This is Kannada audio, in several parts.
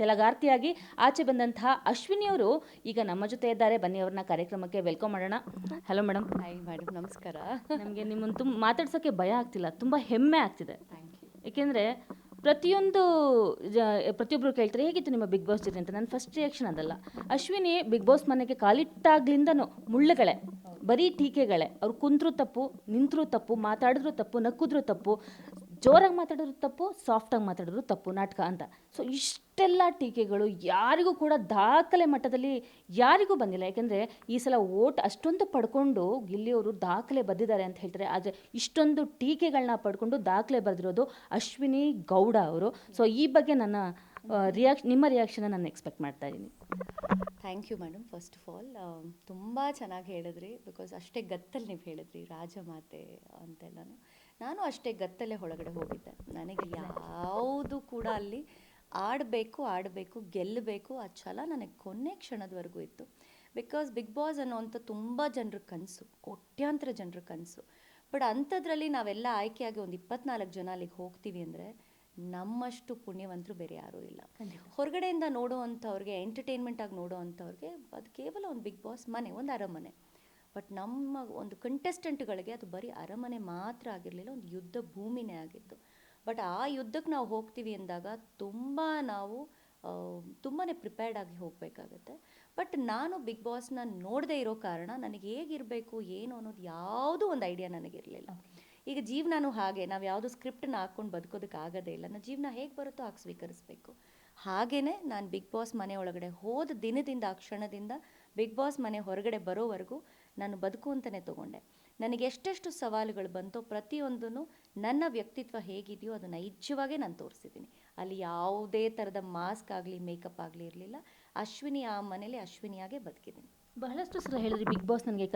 ತೆಲಗಾರ್ತಿಯಾಗಿ ಆಚೆ ಬಂದಂತಹ ಅಶ್ವಿನಿ ಅವರು ಈಗ ನಮ್ಮ ಜೊತೆ ಇದ್ದಾರೆ. ಬನ್ನಿ ಅವ್ರನ್ನ ಕಾರ್ಯಕ್ರಮಕ್ಕೆ ವೆಲ್ಕಮ್ ಮಾಡೋಣ. Hello madam. ಹಾಯ್ ಮೇಡಮ್, ನಮಸ್ಕಾರ. ನಮಗೆ ನಿಮ್ಮನ್ನು ಮಾತಾಡ್ಸೋಕ್ಕೆ ಭಯ ಆಗ್ತಿಲ್ಲ, ತುಂಬ ಹೆಮ್ಮೆ ಆಗ್ತಿದೆ. Thank you. ಏಕೆಂದರೆ ಪ್ರತಿಯೊಬ್ಬರು ಕೇಳ್ತಾರೆ ಹೇಗಿತ್ತು ನಿಮ್ಮ ಬಿಗ್ ಬಾಸ್ ಜರ್ನಿ ಅಂತ. ನನ್ನ ಫಸ್ಟ್ ರಿಯಾಕ್ಷನ್ ಅದಲ್ಲ. ಅಶ್ವಿನಿ ಬಿಗ್ ಬಾಸ್ ಮನೆಗೆ ಕಾಲಿಟ್ಟಾಗ್ಲಿಂದನೂ ಮುಳ್ಳುಗಳೇ, ಬರೀ ಟೀಕೆಗಳೇ. ಅವ್ರು ಕುಂತ್ರೂ ತಪ್ಪು, ನಿಂತರೂ ತಪ್ಪು, ಮಾತಾಡಿದ್ರು ತಪ್ಪು, ನಕ್ಕಿದ್ರು ತಪ್ಪು, ಜೋರಾಗಿ ಮಾತಾಡಿದ್ರು ತಪ್ಪು, ಸಾಫ್ಟಾಗಿ ಮಾತಾಡಿದ್ರು ತಪ್ಪು, ನಾಟಕ ಅಂತ. ಸೊ ಇಷ್ಟೆಲ್ಲ ಟೀಕೆಗಳು ಯಾರಿಗೂ ಕೂಡ ದಾಖಲೆ ಮಟ್ಟದಲ್ಲಿ ಯಾರಿಗೂ ಬಂದಿಲ್ಲ. ಯಾಕೆಂದರೆ ಈ ಸಲ ಓಟ್ ಅಷ್ಟೊಂದು ಪಡ್ಕೊಂಡು ಗಿಲ್ಲಿಯವರು ದಾಖಲೆ ಬರೆದಿದ್ದಾರೆ ಅಂತ ಹೇಳ್ತಾರೆ. ಆದರೆ ಇಷ್ಟೊಂದು ಟೀಕೆಗಳನ್ನ ಪಡ್ಕೊಂಡು ದಾಖಲೆ ಬರೆದಿರೋದು ಅಶ್ವಿನಿ ಗೌಡ ಅವರು. ಸೊ ಈ ಬಗ್ಗೆ ನನ್ನ ನಿಮ್ಮ ರಿಯಾಕ್ಷನ್ ನಾನು ಎಕ್ಸ್ಪೆಕ್ಟ್ ಮಾಡ್ತಾ ಇದ್ದೀನಿ. Thank you madam. First of all ತುಂಬ ಚೆನ್ನಾಗಿ ಹೇಳಿದ್ರಿ. ಬಿಕಾಸ್ ಅಷ್ಟೇ ಗತ್ತಲ್ಲಿ ನೀವು ಹೇಳಿದ್ರಿ ರಾಜಮಾತೆ ಅಂತೆಲ್ಲನೂ. ನಾನು ಅಷ್ಟೇ ಗತ್ತಲ್ಲೇ ಒಳಗಡೆ ಹೋಗಿದ್ದೆ. ನನಗೆ ಯಾವುದು ಕೂಡ ಅಲ್ಲಿ ಆಡಬೇಕು, ಗೆಲ್ಲಬೇಕು ಆ ಛಲ ನನಗೆ ಕೊನೆ ಕ್ಷಣದವರೆಗೂ ಇತ್ತು. ಬಿಕಾಸ್ ಬಿಗ್ ಬಾಸ್ ಅನ್ನೋವಂಥ ತುಂಬ ಜನರ ಕನಸು, ಕೋಟ್ಯಾಂತರ ಜನರ ಕನಸು. ಬಟ್ ಅಂಥದ್ರಲ್ಲಿ ನಾವೆಲ್ಲ ಆಯ್ಕೆಯಾಗಿ ಒಂದು 24 ಜನ ಅಲ್ಲಿಗೆ ಹೋಗ್ತೀವಿ ಅಂದರೆ ನಮ್ಮಷ್ಟು ಪುಣ್ಯವಂತರು ಬೇರೆ ಯಾರೂ ಇಲ್ಲ. ಹೊರಗಡೆಯಿಂದ ನೋಡೋವಂಥವ್ರಿಗೆ, ಎಂಟರ್ಟೈನ್ಮೆಂಟ್ ಆಗಿ ನೋಡೋವಂಥವ್ರಿಗೆ ಅದು ಕೇವಲ ಒಂದು ಬಿಗ್ ಬಾಸ್ ಮನೆ, ಒಂದು ಅರಮನೆ. ಬಟ್ ನಮ್ಮ ಒಂದು ಕಂಟೆಸ್ಟೆಂಟ್ಗಳಿಗೆ ಅದು ಬರೀ ಅರಮನೆ ಮಾತ್ರ ಆಗಿರಲಿಲ್ಲ, ಒಂದು ಯುದ್ಧ ಭೂಮಿನೇ ಆಗಿತ್ತು. ಬಟ್ ಆ ಯುದ್ಧಕ್ಕೆ ನಾವು ಹೋಗ್ತೀವಿ ಅಂದಾಗ ನಾವು ತುಂಬಾ ಪ್ರಿಪೇರ್ಡ್ ಆಗಿ ಹೋಗಬೇಕಾಗತ್ತೆ. ಬಟ್ ನಾನು ಬಿಗ್ ಬಾಸ್ನ ನೋಡದೇ ಇರೋ ಕಾರಣ ನನಗೆ ಹೇಗಿರಬೇಕು ಏನು ಅನ್ನೋದು ಯಾವುದೂ ಒಂದು ಐಡಿಯಾ ನನಗಿರಲಿಲ್ಲ. ಈಗ ಜೀವನನೂ ಹಾಗೆ, ನಾವು ಯಾವುದೋ ಸ್ಕ್ರಿಪ್ಟನ್ನ ಹಾಕ್ಕೊಂಡು ಬದುಕೋದಕ್ಕೆ ಆಗೋದೇ ಇಲ್ಲ. ನನ್ನ ಜೀವನ ಹೇಗೆ ಬರುತ್ತೋ ಹಾಗೆ ಸ್ವೀಕರಿಸಬೇಕು. ಹಾಗೆಯೇ ನಾನು ಬಿಗ್ ಬಾಸ್ ಮನೆ ಒಳಗಡೆ ಹೋದ ದಿನದಿಂದ, ಆ ಕ್ಷಣದಿಂದ ಬಿಗ್ ಬಾಸ್ ಮನೆ ಹೊರಗಡೆ ಬರೋವರೆಗೂ ನಾನು ಬದುಕು ಅಂತಲೇ ತೊಗೊಂಡೆ. ನನಗೆ ಎಷ್ಟೆಷ್ಟು ಸವಾಲುಗಳು ಬಂತೋ ಪ್ರತಿಯೊಂದೂ ನನ್ನ ವ್ಯಕ್ತಿತ್ವ ಹೇಗಿದೆಯೋ ಅದು ನೈಜವಾಗೇ ನಾನು ತೋರಿಸಿದ್ದೀನಿ. ಅಲ್ಲಿ ಯಾವುದೇ ಥರದ ಮಾಸ್ಕ್ ಆಗಲಿ, ಮೇಕಪ್ ಆಗಲಿ ಇರಲಿಲ್ಲ. ಅಶ್ವಿನಿ ಆ ಮನೇಲಿ ಅಶ್ವಿನಿಯಾಗೇ ಬದುಕಿದ್ದೀನಿ. ಬಹಳಷ್ಟು ಸಲ ಹೇಳಿದ್ರಿ ಬಿಗ್ ಬಾಸ್ ನನಗೆ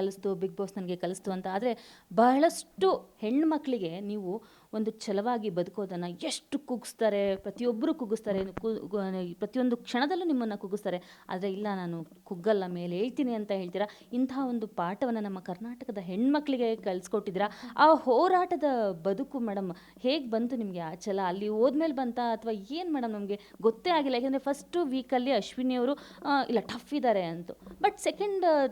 ಕಲಿಸ್ತು ಅಂತ. ಆದರೆ ಬಹಳಷ್ಟು ಹೆಣ್ಮಕ್ಳಿಗೆ ನೀವು ಒಂದು ಛಲವಾಗಿ ಬದುಕೋದನ್ನು ಎಷ್ಟು ಕುಗ್ಗಿಸ್ತಾರೆ, ಪ್ರತಿಯೊಬ್ಬರು ಕುಗ್ಗಿಸ್ತಾರೆ, ಪ್ರತಿಯೊಂದು ಕ್ಷಣದಲ್ಲೂ ನಿಮ್ಮನ್ನು ಕುಗ್ಗಿಸ್ತಾರೆ. ಆದರೆ ಇಲ್ಲ, ನಾನು ಕುಗ್ಗಲ್ಲ, ಮೇಲೆ ಹೇಳ್ತೀನಿ ಅಂತ ಹೇಳ್ತೀರಾ. ಇಂತಹ ಒಂದು ಪಾಠವನ್ನು ನಮ್ಮ ಕರ್ನಾಟಕದ ಹೆಣ್ಮಕ್ಳಿಗೆ ಕಲಿಸ್ಕೊಟ್ಟಿದ್ದೀರಾ. ಆ ಹೋರಾಟದ ಬದುಕು ಮೇಡಮ್ ಹೇಗೆ ಬಂತು ನಿಮಗೆ? ಆ ಛಲ ಅಲ್ಲಿ ಹೋದ್ಮೇಲೆ ಬಂತಾ ಅಥವಾ ಏನು ಮೇಡಮ್? ನಮಗೆ ಗೊತ್ತೇ ಆಗಿಲ್ಲ. ಯಾಕೆಂದರೆ ಫಸ್ಟು ವೀಕಲ್ಲಿ ಅಶ್ವಿನಿಯವರು ಇಲ್ಲ ಟಫ್ ಇದ್ದಾರೆ ಅಂತ. ಬಟ್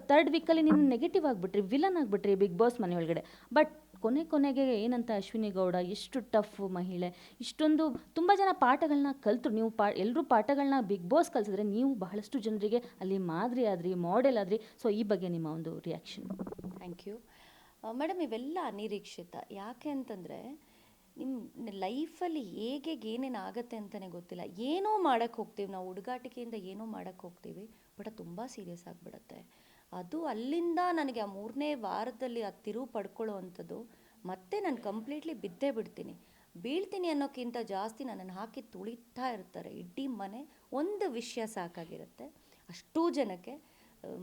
ಥರ್ಡ್ ವೀಕಲ್ಲಿ ನೀವು ನೆಗೆಟಿವ್ ಆಗಿಬಿಟ್ರಿ, ವಿಲನ್ ಆಗಿಬಿಟ್ರಿ ಬಿಗ್ ಬಾಸ್ ಮನೆ ಒಳಗಡೆ. ಬಟ್ ಕೊನೆಗೆ ಏನಂತ ಅಶ್ವಿನಿ ಗೌಡ ಎಷ್ಟು ಟಫ್ ಮಹಿಳೆ, ಇಷ್ಟೊಂದು ತುಂಬ ಜನ ಪಾಠಗಳನ್ನ ಕಲ್ತರು. ನೀವು ಎಲ್ಲರೂ ಪಾಠಗಳನ್ನ ಬಿಗ್ ಬಾಸ್ ಕಲಿಸಿದ್ರೆ ನೀವು ಬಹಳಷ್ಟು ಜನರಿಗೆ ಅಲ್ಲಿ ಮಾದರಿ ಆದ್ರಿ, ಮಾಡೆಲ್ ಆದ್ರಿ. ಸೊ ಈ ಬಗ್ಗೆ ನಿಮ್ಮ ಒಂದು ರಿಯಾಕ್ಷನ್? Thank you madam. ಇವೆಲ್ಲ ಅನಿರೀಕ್ಷಿತ. ಯಾಕೆ ಅಂತಂದರೆ ನಿಮ್ಮ ಲೈಫಲ್ಲಿ ಹೇಗೆ ಏನೇನು ಆಗುತ್ತೆ ಅಂತಲೇ ಗೊತ್ತಿಲ್ಲ. ಏನೋ ಮಾಡೋಕ್ಕೆ ಹೋಗ್ತೀವಿ ನಾವು, ಹುಡುಗಾಟಿಕೆಯಿಂದ ಏನೋ ಮಾಡೋಕ್ಕೆ ಹೋಗ್ತೀವಿ, ಬಟ್ ಅದು ತುಂಬ ಸೀರಿಯಸ್ ಆಗಿಬಿಡುತ್ತೆ. ಅದು ಅಲ್ಲಿಂದ ನನಗೆ ಆ 3ನೇ ವಾರದಲ್ಲಿ ಆ ತಿರುವು ಪಡ್ಕೊಳ್ಳೋ ಅಂಥದ್ದು, ಮತ್ತೆ ನಾನು ಕಂಪ್ಲೀಟ್ಲಿ ಬಿದ್ದೇ ಬಿಡ್ತೀನಿ. ಬೀಳ್ತೀನಿ ಅನ್ನೋಕ್ಕಿಂತ ಜಾಸ್ತಿ ನನ್ನನ್ನು ಹಾಕಿ ತುಳಿತಾ ಇರ್ತಾರೆ. ಇಡೀ ಮನೆ ಒಂದು ವಿಷಯ ಸಾಕಾಗಿರುತ್ತೆ ಅಷ್ಟೂ ಜನಕ್ಕೆ.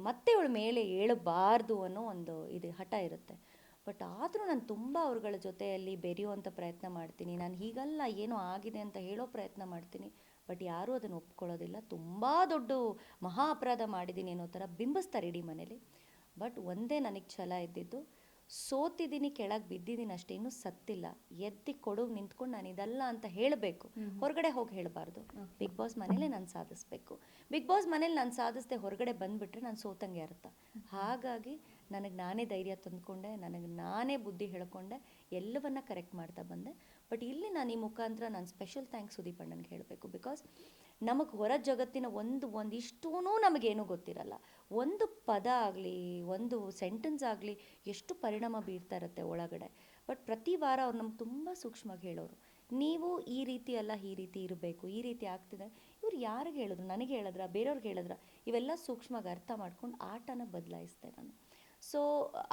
ಮತ್ತೆ ಇವಳ ಮೇಲೆ ಏಳಬಾರ್ದು ಅನ್ನೋ ಒಂದು ಹಠ ಇರುತ್ತೆ. ಬಟ್ ಆದರೂ ನಾನು ತುಂಬ ಅವ್ರಗಳ ಜೊತೆಯಲ್ಲಿ ಬೆರೆಯುವಂಥ ಪ್ರಯತ್ನ ಮಾಡ್ತೀನಿ. ನಾನು ಹೀಗಲ್ಲ, ಏನೋ ಆಗಿದೆ ಅಂತ ಹೇಳೋ ಪ್ರಯತ್ನ ಮಾಡ್ತೀನಿ. ಬಟ್ ಯಾರೂ ಅದನ್ನು ಒಪ್ಕೊಳ್ಳೋದಿಲ್ಲ. ತುಂಬ ದೊಡ್ಡ ಮಹಾ ಅಪರಾಧ ಮಾಡಿದ್ದೀನಿ ಅನ್ನೋ ಥರ ಬಿಂಬಿಸ್ತಾರೆ ಇಡೀ ಮನೇಲಿ. ಬಟ್ ಒಂದೇ ನನಗೆ ಛಲ ಇದ್ದಿದ್ದು, ಸೋತಿದ್ದೀನಿ, ಕೆಳಗೆ ಬಿದ್ದಿದ್ದೀನಿ ಅಷ್ಟೇ, ಇನ್ನೂ ಸತ್ತಿಲ್ಲ. ಎದ್ದಿ ಕೊಡು ನಿಂತ್ಕೊಂಡು ನಾನು ಇದಲ್ಲ ಅಂತ ಹೇಳಬೇಕು, ಹೊರಗಡೆ ಹೋಗಿ ಹೇಳಬಾರ್ದು. ಬಿಗ್ ಬಾಸ್ ಮನೇಲೇ ನಾನು ಸಾಧಿಸ್ಬೇಕು. ಬಿಗ್ ಬಾಸ್ ಮನೇಲಿ ನಾನು ಸಾಧಿಸದೆ ಹೊರಗಡೆ ಬಂದುಬಿಟ್ರೆ ನಾನು ಸೋತಂಗೆ ಅರ್ಥ. ಹಾಗಾಗಿ ನನಗೆ ನಾನೇ ಧೈರ್ಯ ತಂದುಕೊಂಡೆ, ನನಗೆ ನಾನೇ ಬುದ್ಧಿ ಹೇಳ್ಕೊಂಡೆ, ಎಲ್ಲವನ್ನ ಕರೆಕ್ಟ್ ಮಾಡ್ತಾ ಬಂದೆ. ಬಟ್ ಇಲ್ಲಿ ನಾನು ಈ ಮುಖಾಂತರ ನಾನು ಸ್ಪೆಷಲ್ ಥ್ಯಾಂಕ್ಸ್ ಸುದೀಪ್ ಅಣ್ಣನಿಗೆ ಹೇಳಬೇಕು. ಬಿಕಾಸ್ ನಮಗೆ ಹೊರ ಜಗತ್ತಿನ ಒಂದಿಷ್ಟೂ ನಮಗೇನೂ ಗೊತ್ತಿರಲ್ಲ. ಒಂದು ಪದ ಆಗಲಿ, ಒಂದು ಸೆಂಟೆನ್ಸ್ ಆಗಲಿ ಎಷ್ಟು ಪರಿಣಾಮ ಬೀರ್ತಾ ಇರುತ್ತೆ ಒಳಗಡೆ. ಬಟ್ ಪ್ರತಿ ವಾರ ಅವ್ರು ನಮ್ಗೆ ತುಂಬ ಸೂಕ್ಷ್ಮವಾಗಿ ಹೇಳೋರು, ನೀವು ಈ ರೀತಿ ಅಲ್ಲ, ಈ ರೀತಿ ಇರಬೇಕು, ಈ ರೀತಿ ಆಗ್ತಿದೆ. ಇವ್ರು ಯಾರಿಗೆ ಹೇಳಿದ್ರು? ನನಗೆ ಹೇಳಿದ್ರ, ಬೇರೆಯವ್ರಿಗೆ ಹೇಳಿದ್ರ? ಇವೆಲ್ಲ ಸೂಕ್ಷ್ಮವಾಗಿ ಅರ್ಥ ಮಾಡ್ಕೊಂಡು ಆಟನ ಬದಲಾಯಿಸಿದೆ ನಾನು. ಸೊ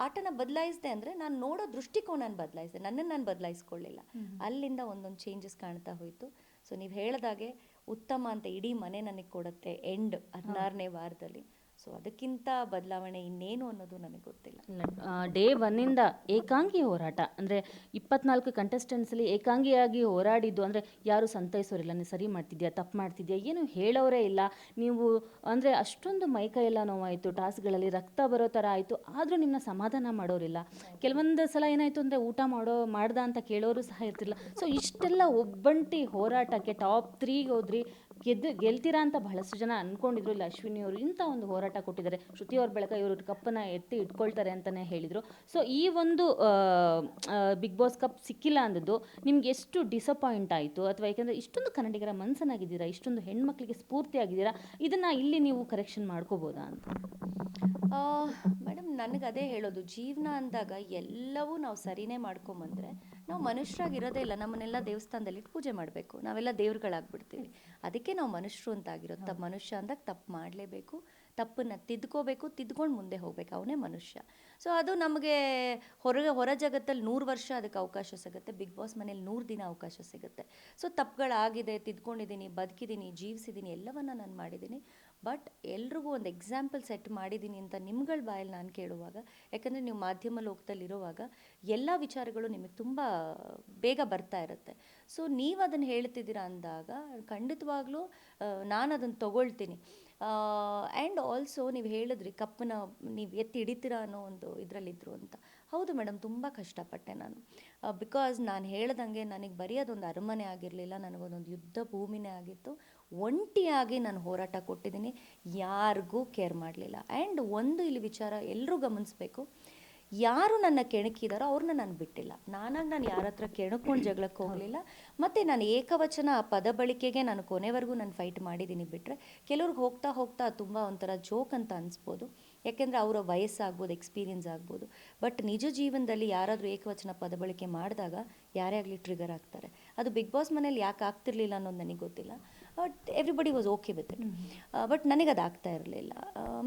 ಆಟನ ಬದಲಾಯಿಸಿದೆ ಅಂದರೆ ನಾನು ನೋಡೋ ದೃಷ್ಟಿಕೋನ ಬದಲಾಯಿಸಿದೆ, ನನ್ನನ್ನು ನಾನು ಬದಲಾಯಿಸ್ಕೊಳ್ಳಿಲ್ಲ. ಅಲ್ಲಿಂದ ಒಂದೊಂದು ಚೇಂಜಸ್ ಕಾಣ್ತಾ ಹೋಯಿತು. ಸೊ ನೀವು ಹೇಳಿದಾಗೆ ಉತ್ತಮ ಅಂತ ಇಡೀ ಮನೆ ನನಗೆ ಕೊಡುತ್ತೆ ಎಂಡ್ 16ನೇ ವಾರದಲ್ಲಿ. ಸೊ ಅದಕ್ಕಿಂತ ಬದಲಾವಣೆ ಇನ್ನೇನು ಅನ್ನೋದು ನನಗೆ ಗೊತ್ತಿಲ್ಲ. ಡೇ 1ಇಂದ ಏಕಾಂಗಿ ಹೋರಾಟ ಅಂದರೆ 24 ಕಂಟೆಸ್ಟೆಂಟ್ಸಲ್ಲಿ ಏಕಾಂಗಿಯಾಗಿ ಹೋರಾಡಿದ್ದು. ಅಂದರೆ ಯಾರು ಸಂತೈಸೋರಿಲ್ಲ, ನೀವು ಸರಿ ಮಾಡ್ತಿದ್ಯಾ, ತಪ್ಪು ಮಾಡ್ತಿದ್ಯಾ, ಏನು ಹೇಳೋರೇ ಇಲ್ಲ. ನೀವು ಅಂದರೆ ಅಷ್ಟೊಂದು ಮೈಕೈ ಎಲ್ಲ ನೋವಾಯಿತು, ಟಾಸ್ಕ್ಗಳಲ್ಲಿ ರಕ್ತ ಬರೋ ಥರ ಆಯಿತು. ಆದರೂ ನಿಮ್ಮನ್ನ ಸಮಾಧಾನ ಮಾಡೋರಿಲ್ಲ. ಕೆಲವೊಂದು ಸಲ ಏನಾಯಿತು ಅಂದರೆ ಊಟ ಮಾಡ್ದ ಅಂತ ಕೇಳೋರು ಸಹ ಇರ್ತಿಲ್ಲ. ಸೊ ಇಷ್ಟೆಲ್ಲ ಒಬ್ಬಂಟಿ ಹೋರಾಟಕ್ಕೆ ಟಾಪ್ 3ಗೆ ಹೋದ್ರಿ, ಗೆಲ್ತೀರಾ ಅಂತ ಬಹಳಷ್ಟು ಜನ ಅಂದ್ಕೊಂಡಿದ್ರು. ಇಲ್ಲ ಅಶ್ವಿನಿ ಅವರು ಇಂಥ ಒಂದು ಹೋರಾಟ ಕೊಟ್ಟಿದ್ದಾರೆ, ಶ್ರುತಿ ಅವ್ರ ಬೆಳಕ ಇವರು ಕಪ್ಪನ್ನು ಎತ್ತಿ ಇಟ್ಕೊಳ್ತಾರೆ ಅಂತಲೇ ಹೇಳಿದರು. ಸೊ ಈ ಒಂದು ಬಿಗ್ ಬಾಸ್ ಕಪ್ ಸಿಕ್ಕಿಲ್ಲ ಅಂದದ್ದು ನಿಮ್ಗೆ ಎಷ್ಟು ಡಿಸಪಾಯಿಂಟ್ ಆಯಿತು? ಅಥವಾ ಯಾಕೆಂದರೆ ಇಷ್ಟೊಂದು ಕನ್ನಡಿಗರ ಮನಸ್ಸನ್ನಾಗಿದ್ದೀರಾ, ಇಷ್ಟೊಂದು ಹೆಣ್ಮಕ್ಳಿಗೆ ಸ್ಫೂರ್ತಿ ಆಗಿದ್ದೀರಾ, ಇದನ್ನು ಇಲ್ಲಿ ನೀವು ಕರೆಕ್ಷನ್ ಮಾಡ್ಕೋಬೋದಾ ಅಂತ? ಮೇಡಮ್ ನನಗೆ ಅದೇ ಹೇಳೋದು, ಜೀವನ ಅಂದಾಗ ಎಲ್ಲವೂ ನಾವು ಸರಿನೇ ಮಾಡ್ಕೊಂಬಂದ್ರೆ ನಾವು ಮನುಷ್ಯರಾಗಿರೋದೇ ಇಲ್ಲ. ನಮ್ಮನ್ನೆಲ್ಲ ದೇವಸ್ಥಾನದಲ್ಲಿ ಇಟ್ಟು ಪೂಜೆ ಮಾಡಬೇಕು, ನಾವೆಲ್ಲ ದೇವ್ರುಗಳಾಗ್ಬಿಡ್ತೀವಿ. ಅದಕ್ಕೆ ನಾವು ಮನುಷ್ಯರು ಅಂತ ಆಗಿರೋದು. ಮನುಷ್ಯ ಅಂದಾಗ ತಪ್ಪು ಮಾಡಲೇಬೇಕು, ತಪ್ಪನ್ನು ತಿದ್ಕೋಬೇಕು, ತಿದ್ಕೊಂಡು ಮುಂದೆ ಹೋಗ್ಬೇಕು, ಅವನೇ ಮನುಷ್ಯ. ಸೊ ಅದು ನಮಗೆ ಹೊರ ಜಗತ್ತಲ್ಲಿ 100 ವರ್ಷ ಅದಕ್ಕೆ ಅವಕಾಶ ಸಿಗುತ್ತೆ, ಬಿಗ್ ಬಾಸ್ ಮನೇಲಿ 100 ದಿನ ಅವಕಾಶ ಸಿಗುತ್ತೆ. ಸೊ ತಪ್ಪುಗಳಾಗಿದೆ, ತಿದ್ಕೊಂಡಿದ್ದೀನಿ, ಬದುಕಿದ್ದೀನಿ, ಜೀವಿಸಿದ್ದೀನಿ, ಎಲ್ಲವನ್ನ ನಾನು ಮಾಡಿದ್ದೀನಿ. ಬಟ್ ಎಲ್ರಿಗೂ ಒಂದು ಎಕ್ಸಾಂಪಲ್ ಸೆಟ್ ಮಾಡಿದ್ದೀನಿ ಅಂತ ನಿಮ್ಗಳ ಬಾಯಲ್ಲಿ ನಾನು ಕೇಳುವಾಗ, ಯಾಕಂದರೆ ನೀವು ಮಾಧ್ಯಮ ಲೋಕದಲ್ಲಿರುವಾಗ ಎಲ್ಲ ವಿಚಾರಗಳು ನಿಮಗೆ ತುಂಬ ಬೇಗ ಬರ್ತಾ ಇರುತ್ತೆ. ಸೊ ನೀವು ಅದನ್ನು ಹೇಳ್ತಿದ್ದೀರಾ ಅಂದಾಗ ಖಂಡಿತವಾಗ್ಲೂ ನಾನು ಅದನ್ನು ತಗೊಳ್ತೀನಿ. ಆ್ಯಂಡ್ ಆಲ್ಸೋ ನೀವು ಹೇಳಿದ್ರಿ ಕಪ್ಪನ್ನ ನೀವು ಎತ್ತಿ ಹಿಡಿತೀರಾ ಅನ್ನೋ ಒಂದು ಇದರಲ್ಲಿದ್ದರು ಅಂತ. ಹೌದು ಮೇಡಮ್, ತುಂಬ ಕಷ್ಟಪಟ್ಟೆ ನಾನು. ಬಿಕಾಸ್ ನಾನು ಹೇಳ್ದಂಗೆ ನನಗೆ ಬರೀ ಅದೊಂದು ಅರಮನೆ ಆಗಿರಲಿಲ್ಲ, ನನಗೊಂದೊಂದು ಯುದ್ಧ ಭೂಮಿನೇ ಆಗಿತ್ತು. ಒಂಟಿಯಾಗಿ ನಾನು ಹೋರಾಟ ಕೊಟ್ಟಿದ್ದೀನಿ, ಯಾರಿಗೂ ಕೇರ್ ಮಾಡಲಿಲ್ಲ. ಆ್ಯಂಡ್ ಒಂದು ಇಲ್ಲಿ ವಿಚಾರ ಎಲ್ಲರೂ ಗಮನಿಸಬೇಕು, ಯಾರು ನನ್ನ ಕೆಣಕಿದಾರೋ ಅವ್ರನ್ನ ನಾನು ಬಿಟ್ಟಿಲ್ಲ. ನಾನು ಯಾರ ಹತ್ರ ಕೆಣಕೊಂಡು ಜಗಳಕ್ಕೆ ಹೋಗಲಿಲ್ಲ. ಮತ್ತು ನಾನು ಏಕವಚನ ಆ ಪದ ಬಳಕೆಗೆ ನಾನು ಕೊನೆವರೆಗೂ ನಾನು ಫೈಟ್ ಮಾಡಿದ್ದೀನಿ. ಬಿಟ್ಟರೆ ಕೆಲವ್ರಿಗೆ ಹೋಗ್ತಾ ಹೋಗ್ತಾ ತುಂಬ ಒಂಥರ ಜೋಕ್ ಅಂತ ಅನಿಸ್ಬೋದು, ಯಾಕೆಂದರೆ ಅವರ ವಯಸ್ಸಾಗ್ಬೋದು, ಎಕ್ಸ್ಪೀರಿಯನ್ಸ್ ಆಗ್ಬೋದು. ಬಟ್ ನಿಜ ಜೀವನದಲ್ಲಿ ಯಾರಾದರೂ ಏಕವಚನ ಪದ ಬಳಕೆ ಮಾಡಿದಾಗ ಯಾರೇ ಆಗಲಿ ಟ್ರಿಗರ್ ಆಗ್ತಾರೆ. ಅದು ಬಿಗ್ ಬಾಸ್ ಮನೇಲಿ ಯಾಕೆ ಆಗ್ತಿರ್ಲಿಲ್ಲ ಅನ್ನೋದು ನನಗೆ ಗೊತ್ತಿಲ್ಲ. But everybody was okay with it. But ನನಗೆ ಅದು ಆಗ್ತಾ ಇರಲಿಲ್ಲ.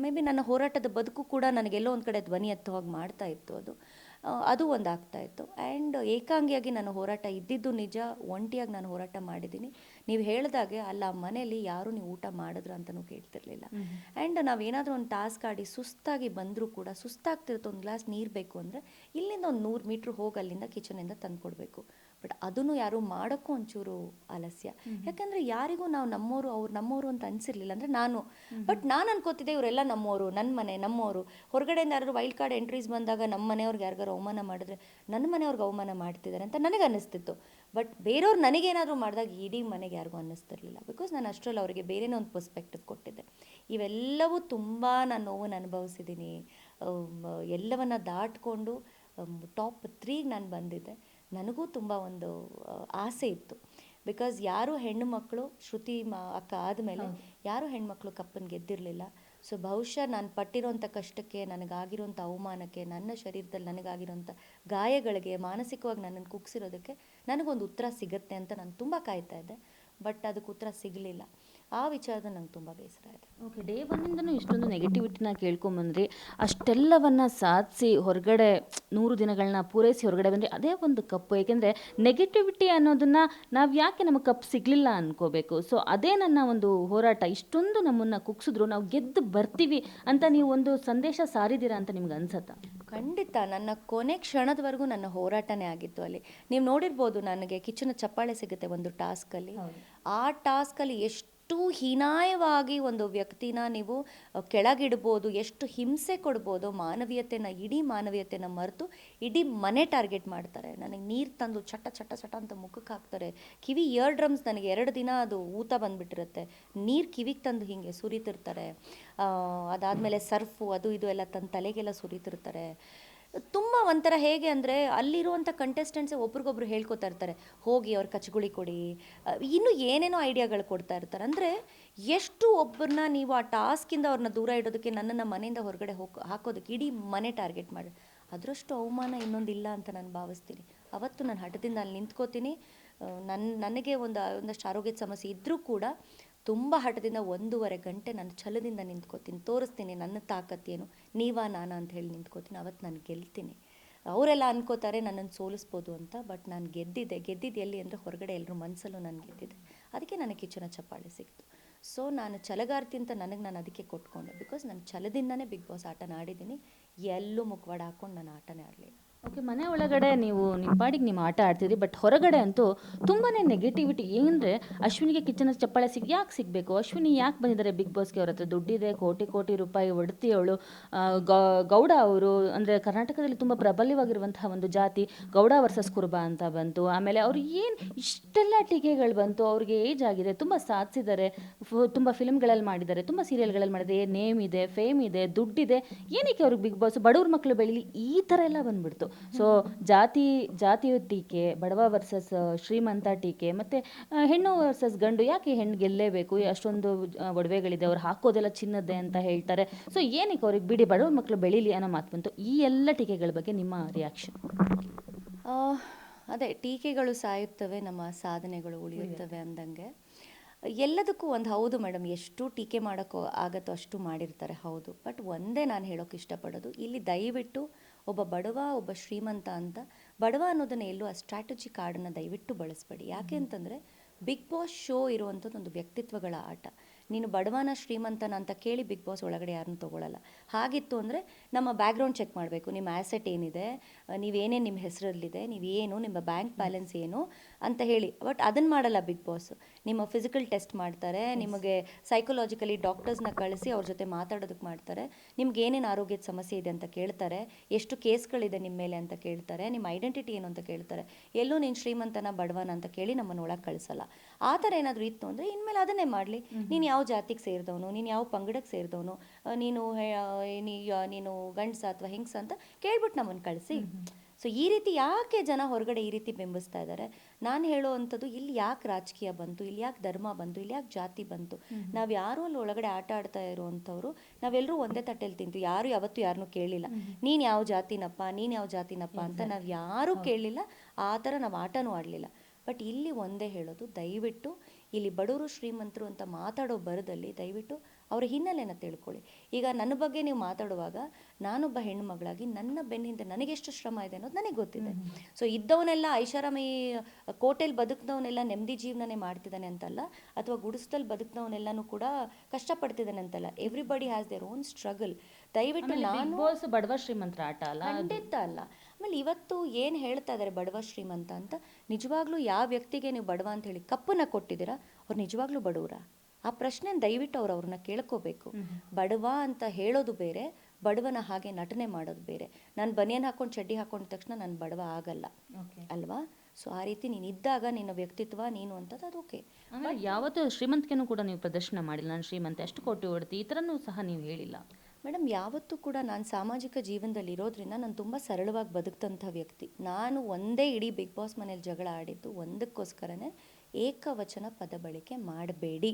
ಮೇ ಬಿ ನನ್ನ ಹೋರಾಟದ ಬದುಕು ಕೂಡ ನನಗೆಲ್ಲೋ ಒಂದು ಕಡೆ ಧ್ವನಿ ಎತ್ತುವಾಗಿ ಮಾಡ್ತಾ ಇತ್ತು. ಅದು ಒಂದು ಆಗ್ತಾಯಿತ್ತು. ಆ್ಯಂಡ್ ಏಕಾಂಗಿಯಾಗಿ ನನ್ನ ಹೋರಾಟ ಇದ್ದಿದ್ದು ನಿಜ, ಒಂಟಿಯಾಗಿ ನಾನು ಹೋರಾಟ ಮಾಡಿದ್ದೀನಿ. ನೀವು ಹೇಳಿದಾಗೆ ಅಲ್ಲ ಮನೇಲಿ ಯಾರು ನೀವು ಊಟ ಮಾಡಿದ್ರ ಅಂತಲೂ ಕೇಳ್ತಿರ್ಲಿಲ್ಲ. ಆ್ಯಂಡ್ ನಾವೇನಾದರೂ ಒಂದು ಟಾಸ್ಕ್ ಆಡಿ ಸುಸ್ತಾಗಿ ಬಂದರೂ ಕೂಡ, ಸುಸ್ತಾಗ್ತಿರುತ್ತೆ, ಒಂದು ಗ್ಲಾಸ್ ನೀರು ಬೇಕು ಅಂದರೆ ಇಲ್ಲಿಂದ ಒಂದು 100 ಮೀಟ್ರ್ ಹೋಗಿ ಅಲ್ಲಿಂದ ಕಿಚನಿಂದ ತಂದು ಕೊಡಬೇಕು. ಬಟ್ ಅದನ್ನು ಯಾರು ಮಾಡೋಕ್ಕೂ ಒಂಚೂರು ಆಲಸ್ಯ. ಯಾಕಂದರೆ ಯಾರಿಗೂ ನಾವು ನಮ್ಮವರು, ಅವ್ರು ನಮ್ಮವರು ಅಂತ ಅನಿಸಿರ್ಲಿಲ್ಲ. ಅಂದರೆ ನಾನು ನಾನು ಅನ್ಕೋತಿದ್ದೆ ಇವರೆಲ್ಲ ನಮ್ಮವರು, ನನ್ನ ಮನೆ ನಮ್ಮವರು. ಹೊರಗಡೆಯಿಂದ ಯಾರು ವೈಲ್ಡ್ ಕಾರ್ಡ್ ಎಂಟ್ರೀಸ್ ಬಂದಾಗ ನಮ್ಮ ಮನೆಯವ್ರಿಗೆ ಯಾರಿಗಾರು ಅವಮಾನ ಮಾಡಿದ್ರೆ ನನ್ನ ಮನೆಯವ್ರಿಗೆ ಅವಮಾನ ಮಾಡ್ತಿದ್ದಾರೆ ಅಂತ ನನಗೆ ಅನ್ನಿಸ್ತಿತ್ತು. ಬಟ್ ಬೇರೆಯವ್ರು ನನಗೇನಾದರೂ ಮಾಡಿದಾಗ ಇಡೀ ಮನೆಗೆ ಯಾರಿಗೂ ಅನ್ನಿಸ್ತಿರ್ಲಿಲ್ಲ. ಬಿಕಾಸ್ ನಾನು ಅಷ್ಟರಲ್ಲಿ ಅವರಿಗೆ ಬೇರೆನೇ ಒಂದು ಪರ್ಸ್ಪೆಕ್ಟಿವ್ ಕೊಟ್ಟಿದ್ದೆ. ಇವೆಲ್ಲವೂ ತುಂಬ ನಾನು ನೋವನ್ನು ಅನುಭವಿಸಿದ್ದೀನಿ. ಎಲ್ಲವನ್ನ ದಾಟ್ಕೊಂಡು ಟಾಪ್ 3ಗೆ ನಾನು ಬಂದಿದ್ದೆ. ನನಗೂ ತುಂಬ ಒಂದು ಆಸೆ ಇತ್ತು. ಬಿಕಾಸ್ ಯಾರು ಹೆಣ್ಣು ಮಕ್ಕಳು ಶ್ರುತಿ ಅಕ್ಕ ಆದಮೇಲೆ ಯಾರು ಹೆಣ್ಮಕ್ಳು ಕಪ್ಪನ್ನು ಗೆದ್ದಿರಲಿಲ್ಲ. ಸೊ ಬಹುಶಃ ನಾನು ಪಟ್ಟಿರೋಂಥ ಕಷ್ಟಕ್ಕೆ, ನನಗಾಗಿರೋಂಥ ಅವಮಾನಕ್ಕೆ, ನನ್ನ ಶರೀರದಲ್ಲಿ ನನಗಾಗಿರೋಂಥ ಗಾಯಗಳಿಗೆ, ಮಾನಸಿಕವಾಗಿ ನನ್ನನ್ನು ಕುಗ್ಸಿರೋದಕ್ಕೆ ನನಗೊಂದು ಉತ್ತರ ಸಿಗುತ್ತೆ ಅಂತ ನಾನು ತುಂಬ ಕಾಯ್ತಾ ಇದ್ದೆ. ಬಟ್ ಅದಕ್ಕೆ ಉತ್ತರ ಸಿಗಲಿಲ್ಲ. ಆ ವಿಚಾರದ ನಂಗೆ ತುಂಬ ಬೇಸರ ಇದೆ. ಓಕೆ, ಡೇ ಒನ್ನಿಂದನೂ ಇಷ್ಟೊಂದು ನೆಗೆಟಿವಿಟಿನ ಕೇಳ್ಕೊಂಬಂದ್ರಿ, ಅಷ್ಟೆಲ್ಲವನ್ನು ಸಾಧಿಸಿ ಹೊರಗಡೆ 100 ದಿನಗಳನ್ನ ಪೂರೈಸಿ ಹೊರಗಡೆ ಬಂದರೆ ಅದೇ ಒಂದು ಕಪ್ಪು. ಏಕೆಂದರೆ ನೆಗೆಟಿವಿಟಿ ಅನ್ನೋದನ್ನು ನಾವು ಯಾಕೆ ನಮಗೆ ಕಪ್ ಸಿಗಲಿಲ್ಲ ಅಂದ್ಕೋಬೇಕು. ಸೊ ಅದೇ ನನ್ನ ಒಂದು ಹೋರಾಟ. ಇಷ್ಟೊಂದು ನಮ್ಮನ್ನು ಕುಗ್ಸಿದ್ರು ನಾವು ಗೆದ್ದು ಬರ್ತೀವಿ ಅಂತ ನೀವು ಒಂದು ಸಂದೇಶ ಸಾರಿದ್ದೀರಾ ಅಂತ ನಿಮ್ಗೆ ಅನ್ಸತ್ತಾ? ಖಂಡಿತ. ನನ್ನ ಕೊನೆ ಕ್ಷಣದವರೆಗೂ ನನ್ನ ಹೋರಾಟನೇ ಆಗಿತ್ತು ಅಲ್ಲಿ. ನೀವು ನೋಡಿರ್ಬೋದು, ನನಗೆ ಕಿಚನ ಚಪ್ಪಾಳೆ ಸಿಗುತ್ತೆ ಒಂದು ಟಾಸ್ಕಲ್ಲಿ. ಆ ಟಾಸ್ಕಲ್ಲಿ ಎಷ್ಟು ಹೀನಾಯವಾಗಿ ಒಂದು ವ್ಯಕ್ತಿನ ನೀವು ಕೆಳಗಿಡ್ಬೋದು, ಎಷ್ಟು ಹಿಂಸೆ ಕೊಡ್ಬೋದು, ಇಡೀ ಮಾನವೀಯತೆನ ಮರೆತು ಇಡೀ ಮನೆ ಟಾರ್ಗೆಟ್ ಮಾಡ್ತಾರೆ. ನನಗೆ ನೀರು ತಂದು ಚಟ ಚಟ ಚಟ ಅಂತ ಮುಖಕ್ಕೆ ಹಾಕ್ತಾರೆ. ಕಿವಿ ಇಯರ್ ಡ್ರಮ್ಸ್, ನನಗೆ 2 ದಿನ ಅದು ಊತ ಬಂದುಬಿಟ್ಟಿರುತ್ತೆ. ನೀರು ಕಿವಿಗೆ ತಂದು ಹೀಗೆ ಸುರಿತಿರ್ತಾರೆ. ಅದಾದಮೇಲೆ ಸರ್ಫು ಅದು ಇದು ಎಲ್ಲ ತಂದು ತಲೆಗೆಲ್ಲ ಸುರಿತಿರ್ತಾರೆ. ತುಂಬ ಒಂಥರ ಹೇಗೆ ಅಂದರೆ ಅಲ್ಲಿರುವಂಥ ಕಂಟೆಸ್ಟೆಂಟ್ಸೇ ಒಬ್ರಿಗೊಬ್ರು ಹೇಳ್ಕೊತಾ ಇರ್ತಾರೆ, ಹೋಗಿ ಅವ್ರ ಕಚ್ಗುಳಿ ಕೊಡಿ, ಇನ್ನೂ ಏನೇನೋ ಐಡಿಯಾಗಳು ಕೊಡ್ತಾ ಇರ್ತಾರೆ. ಅಂದರೆ ಎಷ್ಟು ಒಬ್ಬರನ್ನ ನೀವು ಆ ಟಾಸ್ಕಿಂದ ಅವ್ರನ್ನ ದೂರ ಇಡೋದಕ್ಕೆ, ನನ್ನನ್ನು ಮನೆಯಿಂದ ಹೊರಗಡೆ ಹಾಕೋದಕ್ಕೆ ಇಡೀ ಮನೆ ಟಾರ್ಗೆಟ್ ಮಾಡಿ, ಅದರಷ್ಟು ಅವಮಾನ ಇನ್ನೊಂದಿಲ್ಲ ಅಂತ ನಾನು ಭಾವಿಸ್ತೀನಿ. ಅವತ್ತು ನಾನು ಹಠದಿಂದ ಅಲ್ಲಿ ನಿಂತ್ಕೋತೀನಿ. ನನಗೆ ಒಂದಷ್ಟು ಆರೋಗ್ಯದ ಸಮಸ್ಯೆ ಇದ್ದರೂ ಕೂಡ ತುಂಬ ಹಠದಿಂದ 1.5 ಗಂಟೆ ನಾನು ಛಲದಿಂದ ನಿಂತ್ಕೋತೀನಿ, ತೋರಿಸ್ತೀನಿ ನನ್ನ ತಾಕತ್ತೇನು, ನೀವಾ ನಾನಾ ಅಂತ ಹೇಳಿ ನಿಂತ್ಕೋತೀನಿ. ಅವತ್ತು ನಾನು ಗೆಲ್ತೀನಿ. ಅವರೆಲ್ಲ ಅನ್ಕೋತಾರೆ ನನ್ನನ್ನು ಸೋಲಿಸ್ಬೋದು ಅಂತ, ಬಟ್ ನಾನು ಗೆದ್ದಿದ್ದು ಎಲ್ಲಿ ಅಂದರೆ ಹೊರಗಡೆ ಎಲ್ಲರೂ ಮನಸ್ಸಲ್ಲೂ ನಾನು ಗೆದ್ದಿದ್ದೆ. ಅದಕ್ಕೆ ನನಗೆ ಕಿಚನ ಚಪ್ಪಾಳೆ ಸಿಕ್ತು. ಸೊ ನಾನು ಛಲಗಾರ್ತಿ ಅಂತ ನಾನು ಅದಕ್ಕೆ ಕೊಟ್ಕೊಂಡೆ. ಬಿಕಾಸ್ ನಾನು ಛಲದಿಂದನೇ ಬಿಗ್ ಬಾಸ್ ಆಟನ ಆಡಿದ್ದೀನಿ. ಎಲ್ಲೂ ಮುಖವಾಡ ಹಾಕ್ಕೊಂಡು ನಾನು ಆಟನೇ ಆಡಲಿಲ್ಲ. ಓಕೆ. ಮನೆ ಒಳಗಡೆ ನೀವು ನಿಮ್ಮ ಪಾಡಿಗೆ ನೀವು ಆಟ ಆಡ್ತಿದ್ರಿ. ಬಟ್ ಹೊರಗಡೆ ಅಂತೂ ತುಂಬಾ ನೆಗೆಟಿವಿಟಿ. ಏನಂದರೆ ಅಶ್ವಿನಿಗೆ ಕಿಚನ್ ಚಪ್ಪಾಳೆ ಯಾಕೆ ಸಿಗಬೇಕು? ಅಶ್ವಿನಿ ಯಾಕೆ ಬಂದಿದ್ದಾರೆ ಬಿಗ್ ಬಾಸ್ಗೆ? ಅವ್ರ ಹತ್ರ ದುಡ್ಡಿದೆ, ಕೋಟಿ ಕೋಟಿ ರೂಪಾಯಿ ಒಡತಿ ಅವಳು. ಗೌಡ ಅವರು ಅಂದರೆ ಕರ್ನಾಟಕದಲ್ಲಿ ತುಂಬ ಪ್ರಬಲವಾಗಿರುವಂತಹ ಒಂದು ಜಾತಿ. ಗೌಡ ವರ್ಸಸ್ ಕುರುಬ ಅಂತ ಬಂತು. ಆಮೇಲೆ ಅವ್ರು ಏನು ಇಷ್ಟೆಲ್ಲ ಟೀಕೆಗಳು ಬಂತು. ಅವ್ರಿಗೆ ಏಜ್ ಆಗಿದೆ, ತುಂಬ ಸಾಧಿಸಿದ್ದಾರೆ, ತುಂಬ ಫಿಲ್ಮ್ಗಳಲ್ಲಿ ಮಾಡಿದ್ದಾರೆ, ತುಂಬ ಸೀರಿಯಲ್ಗಳಲ್ಲಿ ಮಾಡಿದ್ದಾರೆ, ನೇಮ್ ಇದೆ, ಫೇಮ್ ಇದೆ, ದುಡ್ಡಿದೆ. ಏನಕ್ಕೆ ಅವ್ರಿಗೆ ಬಿಗ್ ಬಾಸ್? ಬಡವ್ರ ಮಕ್ಕಳು ಬೆಳೀಲಿ, ಈ ಥರ ಎಲ್ಲ ಬಂದ್ಬಿಡ್ತು. ಸೊ ಜಾತಿಯ ಟೀಕೆ, ಬಡವ ವರ್ಸಸ್ ಶ್ರೀಮಂತ ಟೀಕೆ, ಮತ್ತು ಹೆಣ್ಣು ವರ್ಸಸ್ ಗಂಡು. ಯಾಕೆ ಹೆಣ್ಣು ಗೆಲ್ಲೇಬೇಕು? ಅಷ್ಟೊಂದು ಒಡವೆಗಳಿದೆ, ಅವ್ರು ಹಾಕೋದೆಲ್ಲ ಚಿನ್ನದ್ದೇ ಅಂತ ಹೇಳ್ತಾರೆ. ಸೊ ಏನಕ್ಕೆ ಅವ್ರಿಗೆ ಬಿಡಿ, ಬಡವ್ರ ಮಕ್ಕಳು ಬೆಳೀಲಿ ಅನ್ನೋ ಮಾತು ಬಂತು. ಈ ಎಲ್ಲ ಟೀಕೆಗಳ ಬಗ್ಗೆ ನಿಮ್ಮ ರಿಯಾಕ್ಷನ್? ಆ, ಅದೇ ಟೀಕೆಗಳು ಸಾಯುತ್ತವೆ, ನಮ್ಮ ಸಾಧನೆಗಳು ಉಳಿಯುತ್ತವೆ ಅಂದಂಗೆ ಎಲ್ಲದಕ್ಕೂ ಒಂದು ಹೌದು ಮೇಡಮ್, ಎಷ್ಟು ಟೀಕೆ ಮಾಡೋಕ್ಕೋ ಆಗತ್ತೋ ಅಷ್ಟು ಮಾಡಿರ್ತಾರೆ, ಹೌದು. ಬಟ್ ಒಂದೇ ನಾನು ಹೇಳೋಕೆ ಇಷ್ಟಪಡೋದು, ಇಲ್ಲಿ ದಯವಿಟ್ಟು ಒಬ್ಬ ಬಡವ ಒಬ್ಬ ಶ್ರೀಮಂತ ಅಂತ, ಬಡವ ಅನ್ನೋದನ್ನ ಎಲ್ಲೂ ಆ ಸ್ಟ್ರಾಟಜಿ ಕಾರ್ಡನ್ನು ದಯವಿಟ್ಟು ಬಳಸಬೇಡಿ. ಯಾಕೆ ಅಂತಂದರೆ ಬಿಗ್ ಬಾಸ್ ಶೋ ಇರುವಂಥದ್ದು ಒಂದು ವ್ಯಕ್ತಿತ್ವಗಳ ಆಟ. ನೀನು ಬಡವನ ಶ್ರೀಮಂತನ ಅಂತ ಕೇಳಿ ಬಿಗ್ ಬಾಸ್ ಒಳಗಡೆ ಯಾರನ್ನೂ ತೊಗೊಳ್ಳಲ್ಲ. ಹಾಗಿತ್ತು ಅಂದರೆ ನಮ್ಮ ಬ್ಯಾಕ್ಗ್ರೌಂಡ್ ಚೆಕ್ ಮಾಡಬೇಕು, ನಿಮ್ಮ ಆ್ಯಸೆಟ್ ಏನಿದೆ, ನೀವೇನೇನು ನಿಮ್ಮ ಹೆಸರಲ್ಲಿದೆ, ನೀವೇನು ನಿಮ್ಮ ಬ್ಯಾಂಕ್ ಬ್ಯಾಲೆನ್ಸ್ ಏನು ಅಂತ ಹೇಳಿ. ಬಟ್ ಅದನ್ನು ಮಾಡಲ್ಲ ಬಿಗ್ ಬಾಸ್. ನಿಮ್ಮ ಫಿಸಿಕಲ್ ಟೆಸ್ಟ್ ಮಾಡ್ತಾರೆ, ನಿಮಗೆ ಸೈಕಲಾಜಿಕಲಿ ಡಾಕ್ಟರ್ಸ್ನ ಕಳಿಸಿ ಅವ್ರ ಜೊತೆ ಮಾತಾಡೋದಕ್ಕೆ ಮಾಡ್ತಾರೆ, ನಿಮ್ಗೆ ಏನೇನು ಆರೋಗ್ಯದ ಸಮಸ್ಯೆ ಇದೆ ಅಂತ ಕೇಳ್ತಾರೆ, ಎಷ್ಟು ಕೇಸ್ಗಳಿದೆ ನಿಮ್ಮ ಮೇಲೆ ಅಂತ ಕೇಳ್ತಾರೆ, ನಿಮ್ಮ ಐಡೆಂಟಿಟಿ ಏನು ಅಂತ ಕೇಳ್ತಾರೆ. ಎಲ್ಲೂ ನೀನು ಶ್ರೀಮಂತನ ಬಡವನ ಅಂತ ಕೇಳಿ ನಮ್ಮನ್ನು ಒಳಗೆ ಕಳಿಸಲ್ಲ. ಆ ಥರ ಏನಾದರೂ ಇತ್ತು ಅಂದರೆ ಇನ್ಮೇಲೆ ಅದನ್ನೇ ಮಾಡಲಿ. ನೀನು ಯಾವ ಜಾತಿಗೆ ಸೇರಿದವನು, ನೀನು ಯಾವ ಪಂಗಡಕ್ಕೆ ಸೇರಿದವನು, ನೀನು ಗಂಡಸ ಅಥವಾ ಹೆಂಗಸ ಅಂತ ಕೇಳ್ಬಿಟ್ಟು ನಮ್ಮನ್ನು ಕಳಿಸಿ. ಸೊ ಈ ರೀತಿ ಯಾಕೆ ಜನ ಹೊರಗಡೆ ಈ ರೀತಿ ಬಿಂಬಿಸ್ತಾ ಇದ್ದಾರೆ? ನಾನು ಹೇಳೋ ಅಂಥದ್ದು, ಇಲ್ಲಿ ಯಾಕೆ ರಾಜಕೀಯ ಬಂತು, ಇಲ್ಲಿ ಯಾಕೆ ಧರ್ಮ ಬಂತು, ಇಲ್ಲಿ ಯಾಕೆ ಜಾತಿ ಬಂತು? ನಾವು ಯಾರು ಅಲ್ಲಿ ಒಳಗಡೆ ಆಟ ಆಡ್ತಾ ಇರುವಂಥವ್ರು ನಾವೆಲ್ಲರೂ ಒಂದೇ ತಟ್ಟೆಯಲ್ಲಿ ತಿಂತು. ಯಾರು ಯಾವತ್ತೂ ಯಾರನ್ನೂ ಕೇಳಲಿಲ್ಲ, ನೀನು ಯಾವ ಜಾತಿನಪ್ಪ, ನೀನು ಯಾವ ಜಾತಿನಪ್ಪ ಅಂತ ನಾವು ಯಾರೂ ಕೇಳಲಿಲ್ಲ. ಆ ಥರ ನಾವು ಆಟನೂ ಆಡಲಿಲ್ಲ. ಬಟ್ ಇಲ್ಲಿ ಒಂದೇ ಹೇಳೋದು, ದಯವಿಟ್ಟು ಇಲ್ಲಿ ಬಡವರು ಶ್ರೀಮಂತರು ಅಂತ ಮಾತಾಡೋ ಬರದಲ್ಲಿ ದಯವಿಟ್ಟು ಅವರ ಹಿನ್ನೆಲೆನ ತಿಳ್ಕೊಳ್ಳಿ. ಈಗ ನನ್ನ ಬಗ್ಗೆ ನೀವು ಮಾತಾಡುವಾಗ ನಾನೊಬ್ಬ ಹೆಣ್ಣು ಮಗಳಾಗಿ ನನ್ನ ಬೆನ್ನಿಂದ ನನಗೆಷ್ಟು ಶ್ರಮ ಇದೆ ಅನ್ನೋದು ನನಗೆ ಗೊತ್ತಿದೆ. ಸೊ ಇದ್ದವನೆಲ್ಲ ಐಷಾರಾಮಿ ಕೋಟೆಯಲ್ಲಿ ಬದುಕಿದವನೆಲ್ಲ ನೆಮ್ಮದಿ ಜೀವನನೇ ಮಾಡ್ತಿದ್ದಾನೆ ಅಂತಲ್ಲ, ಅಥವಾ ಗುಡಿಸ್ದಲ್ಲಿ ಬದುಕಿದವನೆಲ್ಲನೂ ಕೂಡ ಕಷ್ಟಪಡ್ತಿದ್ದಾನೆ ಅಂತಲ್ಲ. Everybody has their own struggle. ದಯವಿಟ್ಟು ನಾನು ಬಡವ ಶ್ರೀಮಂತರ ಆಟ ಅಲ್ಲ, ಖಂಡಿತ ಅಲ್ಲ. ಆಮೇಲೆ ಇವತ್ತು ಏನು ಹೇಳ್ತಾ ಇದ್ದಾರೆ ಬಡವ ಶ್ರೀಮಂತ ಅಂತ, ನಿಜವಾಗ್ಲೂ ಯಾವ ವ್ಯಕ್ತಿಗೆ ನೀವು ಬಡವ ಅಂತ ಹೇಳಿ ಕಪ್ಪನ್ನ ಕೊಟ್ಟಿದ್ದೀರಾ, ಅವ್ರು ನಿಜವಾಗ್ಲೂ ಬಡವರ? ಆ ಪ್ರಶ್ನೆ ದಯವಿಟ್ಟು ಅವ್ರನ್ನ ಕೇಳ್ಕೋಬೇಕು. ಬಡವ ಅಂತ ಹೇಳೋದು ಬೇರೆ, ಬಡವನ ಹಾಗೆ ನಟನೆ ಮಾಡೋದು ಬೇರೆ. ನಾನು ಬನಿಯನ್ ಹಾಕೊಂಡು ಚಡ್ಡಿ ಹಾಕೊಂಡ ತಕ್ಷಣ ನಾನು ಬಡವ ಆಗಲ್ಲ ಅಲ್ವಾ? ಸೊ ಆ ರೀತಿ ನೀನು ಇದ್ದಾಗ ನಿನ್ನ ವ್ಯಕ್ತಿತ್ವ ನೀನು ಅಂತದ್ದು ಅದು ಓಕೆ. ಆಮೇಲೆ ಯಾವತ್ತೂ ಶ್ರೀಮಂತಿಕೆನೂ ಕೂಡ ನೀವು ಪ್ರದರ್ಶನ ಮಾಡಿಲ್ಲ. ನಾನು ಶ್ರೀಮಂತ, ಎಷ್ಟು ಕೋಟಿ ಹೊಡ್ತಿ, ಈ ಥರನೂ ಸಹ ನೀವು ಹೇಳಿಲ್ಲ. ಮೇಡಮ್, ಯಾವತ್ತೂ ಕೂಡ ನಾನು ಸಾಮಾಜಿಕ ಜೀವನದಲ್ಲಿ ಇರೋದ್ರಿಂದ ನಾನು ತುಂಬ ಸರಳವಾಗಿ ಬದುಕ್ತಂಥ ವ್ಯಕ್ತಿ. ನಾನು ಒಂದೇ ಇಡೀ ಬಿಗ್ ಬಾಸ್ ಮನೇಲಿ ಜಗಳ ಆಡಿದ್ದು ಒಂದಕ್ಕೋಸ್ಕರನೇ, ಏಕವಚನ ಪದ ಬಳಕೆ ಮಾಡಬೇಡಿ.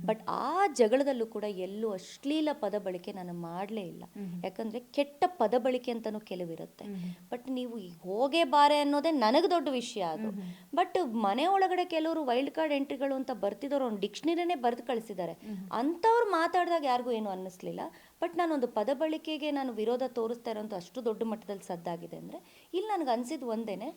ಬಟ್ ಆ ಜಗಳದಲ್ಲೂ ಕೂಡ ಎಲ್ಲೂ ಅಶ್ಲೀಲ ಪದ ಬಳಕೆ ನಾನು ಮಾಡಲೇ ಇಲ್ಲ. ಯಾಕಂದರೆ ಕೆಟ್ಟ ಪದ ಬಳಕೆ ಅಂತಲೂ ಕೆಲವಿರುತ್ತೆ. ಬಟ್ ನೀವು ಈಗ ಹೋಗೇ ಬಾರೆ ಅನ್ನೋದೇ ನನಗೆ ದೊಡ್ಡ ವಿಷಯ ಅದು. ಬಟ್ ಮನೆ ಒಳಗಡೆ ಕೆಲವರು ವೈಲ್ಡ್ ಕಾರ್ಡ್ ಎಂಟ್ರಿಗಳು ಅಂತ ಬರ್ತಿದ್ದವರು ಒಂದು ಡಿಕ್ಷನರಿನೇ ಬರೆದು ಕಳಿಸಿದ್ದಾರೆ. ಅಂಥವ್ರು ಮಾತಾಡಿದಾಗ ಯಾರಿಗೂ ಏನು ಅನ್ನಿಸ್ಲಿಲ್ಲ. ಬಟ್ ನಾನೊಂದು ಪದ ಬಳಕೆಗೆ ನಾನು ವಿರೋಧ ತೋರಿಸ್ತಾ ಇರೋಂಥ ಅಷ್ಟು ದೊಡ್ಡ ಮಟ್ಟದಲ್ಲಿ ಸದ್ದಾಗಿದೆ ಅಂದರೆ, ಇಲ್ಲಿ ನನಗೆ ಅನಿಸಿದ್ದು ಒಂದೇನೆ,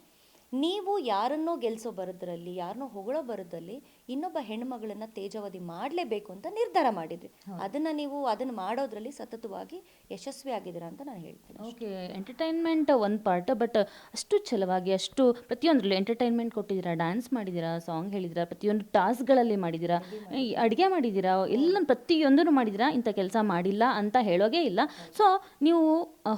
ನೀವು ಯಾರನ್ನೋ ಗೆಲ್ಸೋ ಬರೋದ್ರಲ್ಲಿ, ಯಾರನ್ನೋ ಹೊಗಳೋ ಬರೋದ್ರಲ್ಲಿ ಇನ್ನೊಬ್ಬ ಹೆಣ್ಮಗಳನ್ನ ತೇಜಾವಧಿ ಮಾಡಲೇಬೇಕು ಅಂತ ನಿರ್ಧಾರ ಮಾಡಿದ್ರಿ. ಅದನ್ನು ಮಾಡೋದ್ರಲ್ಲಿ ಸತತವಾಗಿ ಯಶಸ್ವಿ ಆಗಿದ್ದೀರಾ ಅಂತ ನಾನು ಹೇಳ್ತೀನಿ. ಓಕೆ, ಎಂಟರ್ಟೈನ್ಮೆಂಟ್ ಒಂದು ಪಾರ್ಟ್, ಬಟ್ ಅಷ್ಟು ಛಲವಾಗಿ ಅಷ್ಟು ಪ್ರತಿಯೊಂದರಲ್ಲೂ ಎಂಟರ್ಟೈನ್ಮೆಂಟ್ ಕೊಟ್ಟಿದ್ದೀರಾ, ಡ್ಯಾನ್ಸ್ ಮಾಡಿದ್ದೀರಾ, ಸಾಂಗ್ ಹೇಳಿದ್ದೀರಾ, ಪ್ರತಿಯೊಂದು ಟಾಸ್ಕ್ಗಳಲ್ಲಿ ಮಾಡಿದ್ದೀರಾ, ಅಡುಗೆ ಮಾಡಿದ್ದೀರಾ, ಎಲ್ಲ ಪ್ರತಿಯೊಂದನ್ನು ಮಾಡಿದ್ದೀರಾ. ಇಂಥ ಕೆಲಸ ಮಾಡಿಲ್ಲ ಅಂತ ಹೇಳೋಗೇ ಇಲ್ಲ. ಸೊ ನೀವು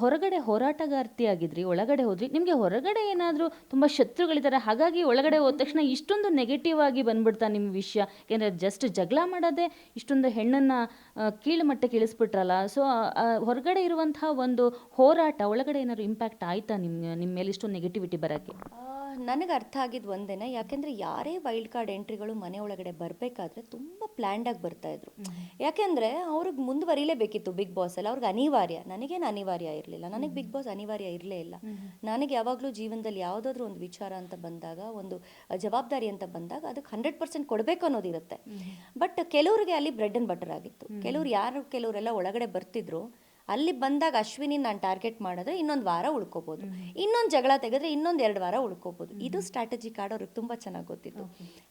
ಹೊರಗಡೆ ಹೋರಾಟಗಾರ್ತಿ ಆಗಿದ್ರಿ, ಒಳಗಡೆ ಹೋದ್ರಿ, ನಿಮಗೆ ಹೊರಗಡೆ ಏನಾದರೂ ತುಂಬ ಶತ್ರುಗಳಿದ್ದಾರೆ, ಹಾಗಾಗಿ ಒಳಗಡೆ ಹೋದ ತಕ್ಷಣ ಇಷ್ಟೊಂದು ನೆಗೆಟಿವ್ ಆಗಿ ಬಂದ್ಬಿಡ್ತಾ ನಿಮ್ಮ ವಿಷಯ? ಯಾಕೆಂದರೆ ಜಸ್ಟ್ ಜಗಳ ಮಾಡೋದೇ ಇಷ್ಟೊಂದು ಹೆಣ್ಣನ್ನು ಕೀಳು ಮಟ್ಟಕ್ಕೆ ಇಳಿಸ್ಬಿಟ್ರಲ್ಲ. ಸೊ ಹೊರಗಡೆ ಇರುವಂತಹ ಒಂದು ಹೋರಾಟ ಒಳಗಡೆ ಏನಾದ್ರು ಇಂಪ್ಯಾಕ್ಟ್ ಆಯ್ತಾ ನಿಮ್ಮ ಮೇಲೆ ಇಷ್ಟೊಂದು ನೆಗೆಟಿವಿಟಿ ಬರೋಕ್ಕೆ? ನನಗೆ ಅರ್ಥ ಆಗಿದ್ದು ಒಂದೇನೆ, ಯಾಕೆಂದರೆ ಯಾರೇ ವೈಲ್ಡ್ ಕಾರ್ಡ್ ಎಂಟ್ರಿಗಳು ಮನೆ ಒಳಗಡೆ ಬರಬೇಕಾದ್ರೆ ತುಂಬ ಪ್ಲ್ಯಾಂಡಾಗಿ ಬರ್ತಾಯಿದ್ರು. ಯಾಕೆಂದರೆ ಅವ್ರಿಗೆ ಮುಂದುವರಿಲೇಬೇಕಿತ್ತು ಬಿಗ್ ಬಾಸಲ್ಲಿ, ಅವ್ರಿಗೆ ಅನಿವಾರ್ಯ. ನನಗೇನು ಅನಿವಾರ್ಯ ಇರಲಿಲ್ಲ, ನನಗೆ ಬಿಗ್ ಬಾಸ್ ಅನಿವಾರ್ಯ ಇರಲೇ ಇಲ್ಲ. ನನಗೆ ಯಾವಾಗಲೂ ಜೀವನದಲ್ಲಿ ಯಾವುದಾದ್ರೂ ಒಂದು ವಿಚಾರ ಅಂತ ಬಂದಾಗ, ಒಂದು ಜವಾಬ್ದಾರಿ ಅಂತ ಬಂದಾಗ ಅದಕ್ಕೆ 100% ಕೊಡಬೇಕು ಅನ್ನೋದಿರುತ್ತೆ. ಬಟ್ ಕೆಲವರಿಗೆ ಅಲ್ಲಿ ಬ್ರೆಡ್ ಆ್ಯಂಡ್ ಬಟರ್ ಆಗಿತ್ತು. ಕೆಲವರೆಲ್ಲ ಒಳಗಡೆ ಬರ್ತಿದ್ರು, ಅಲ್ಲಿ ಬಂದಾಗ ಅಶ್ವಿನಿ ನಾನು ಟಾರ್ಗೆಟ್ ಮಾಡಿದ್ರೆ ಇನ್ನೊಂದು ವಾರ ಉಳ್ಕೋಬೋದು, ಇನ್ನೊಂದು ಜಗಳ ತೆಗೆದ್ರೆ ಇನ್ನೊಂದು 2 ವಾರ ಉಳ್ಕೋಬೋದು. ಇದು ಸ್ಟ್ರಾಟಜಿ ಕಾರ್ಡ್ ಅವ್ರಿಗೆ ತುಂಬ ಚೆನ್ನಾಗಿ ಗೊತ್ತಿತ್ತು.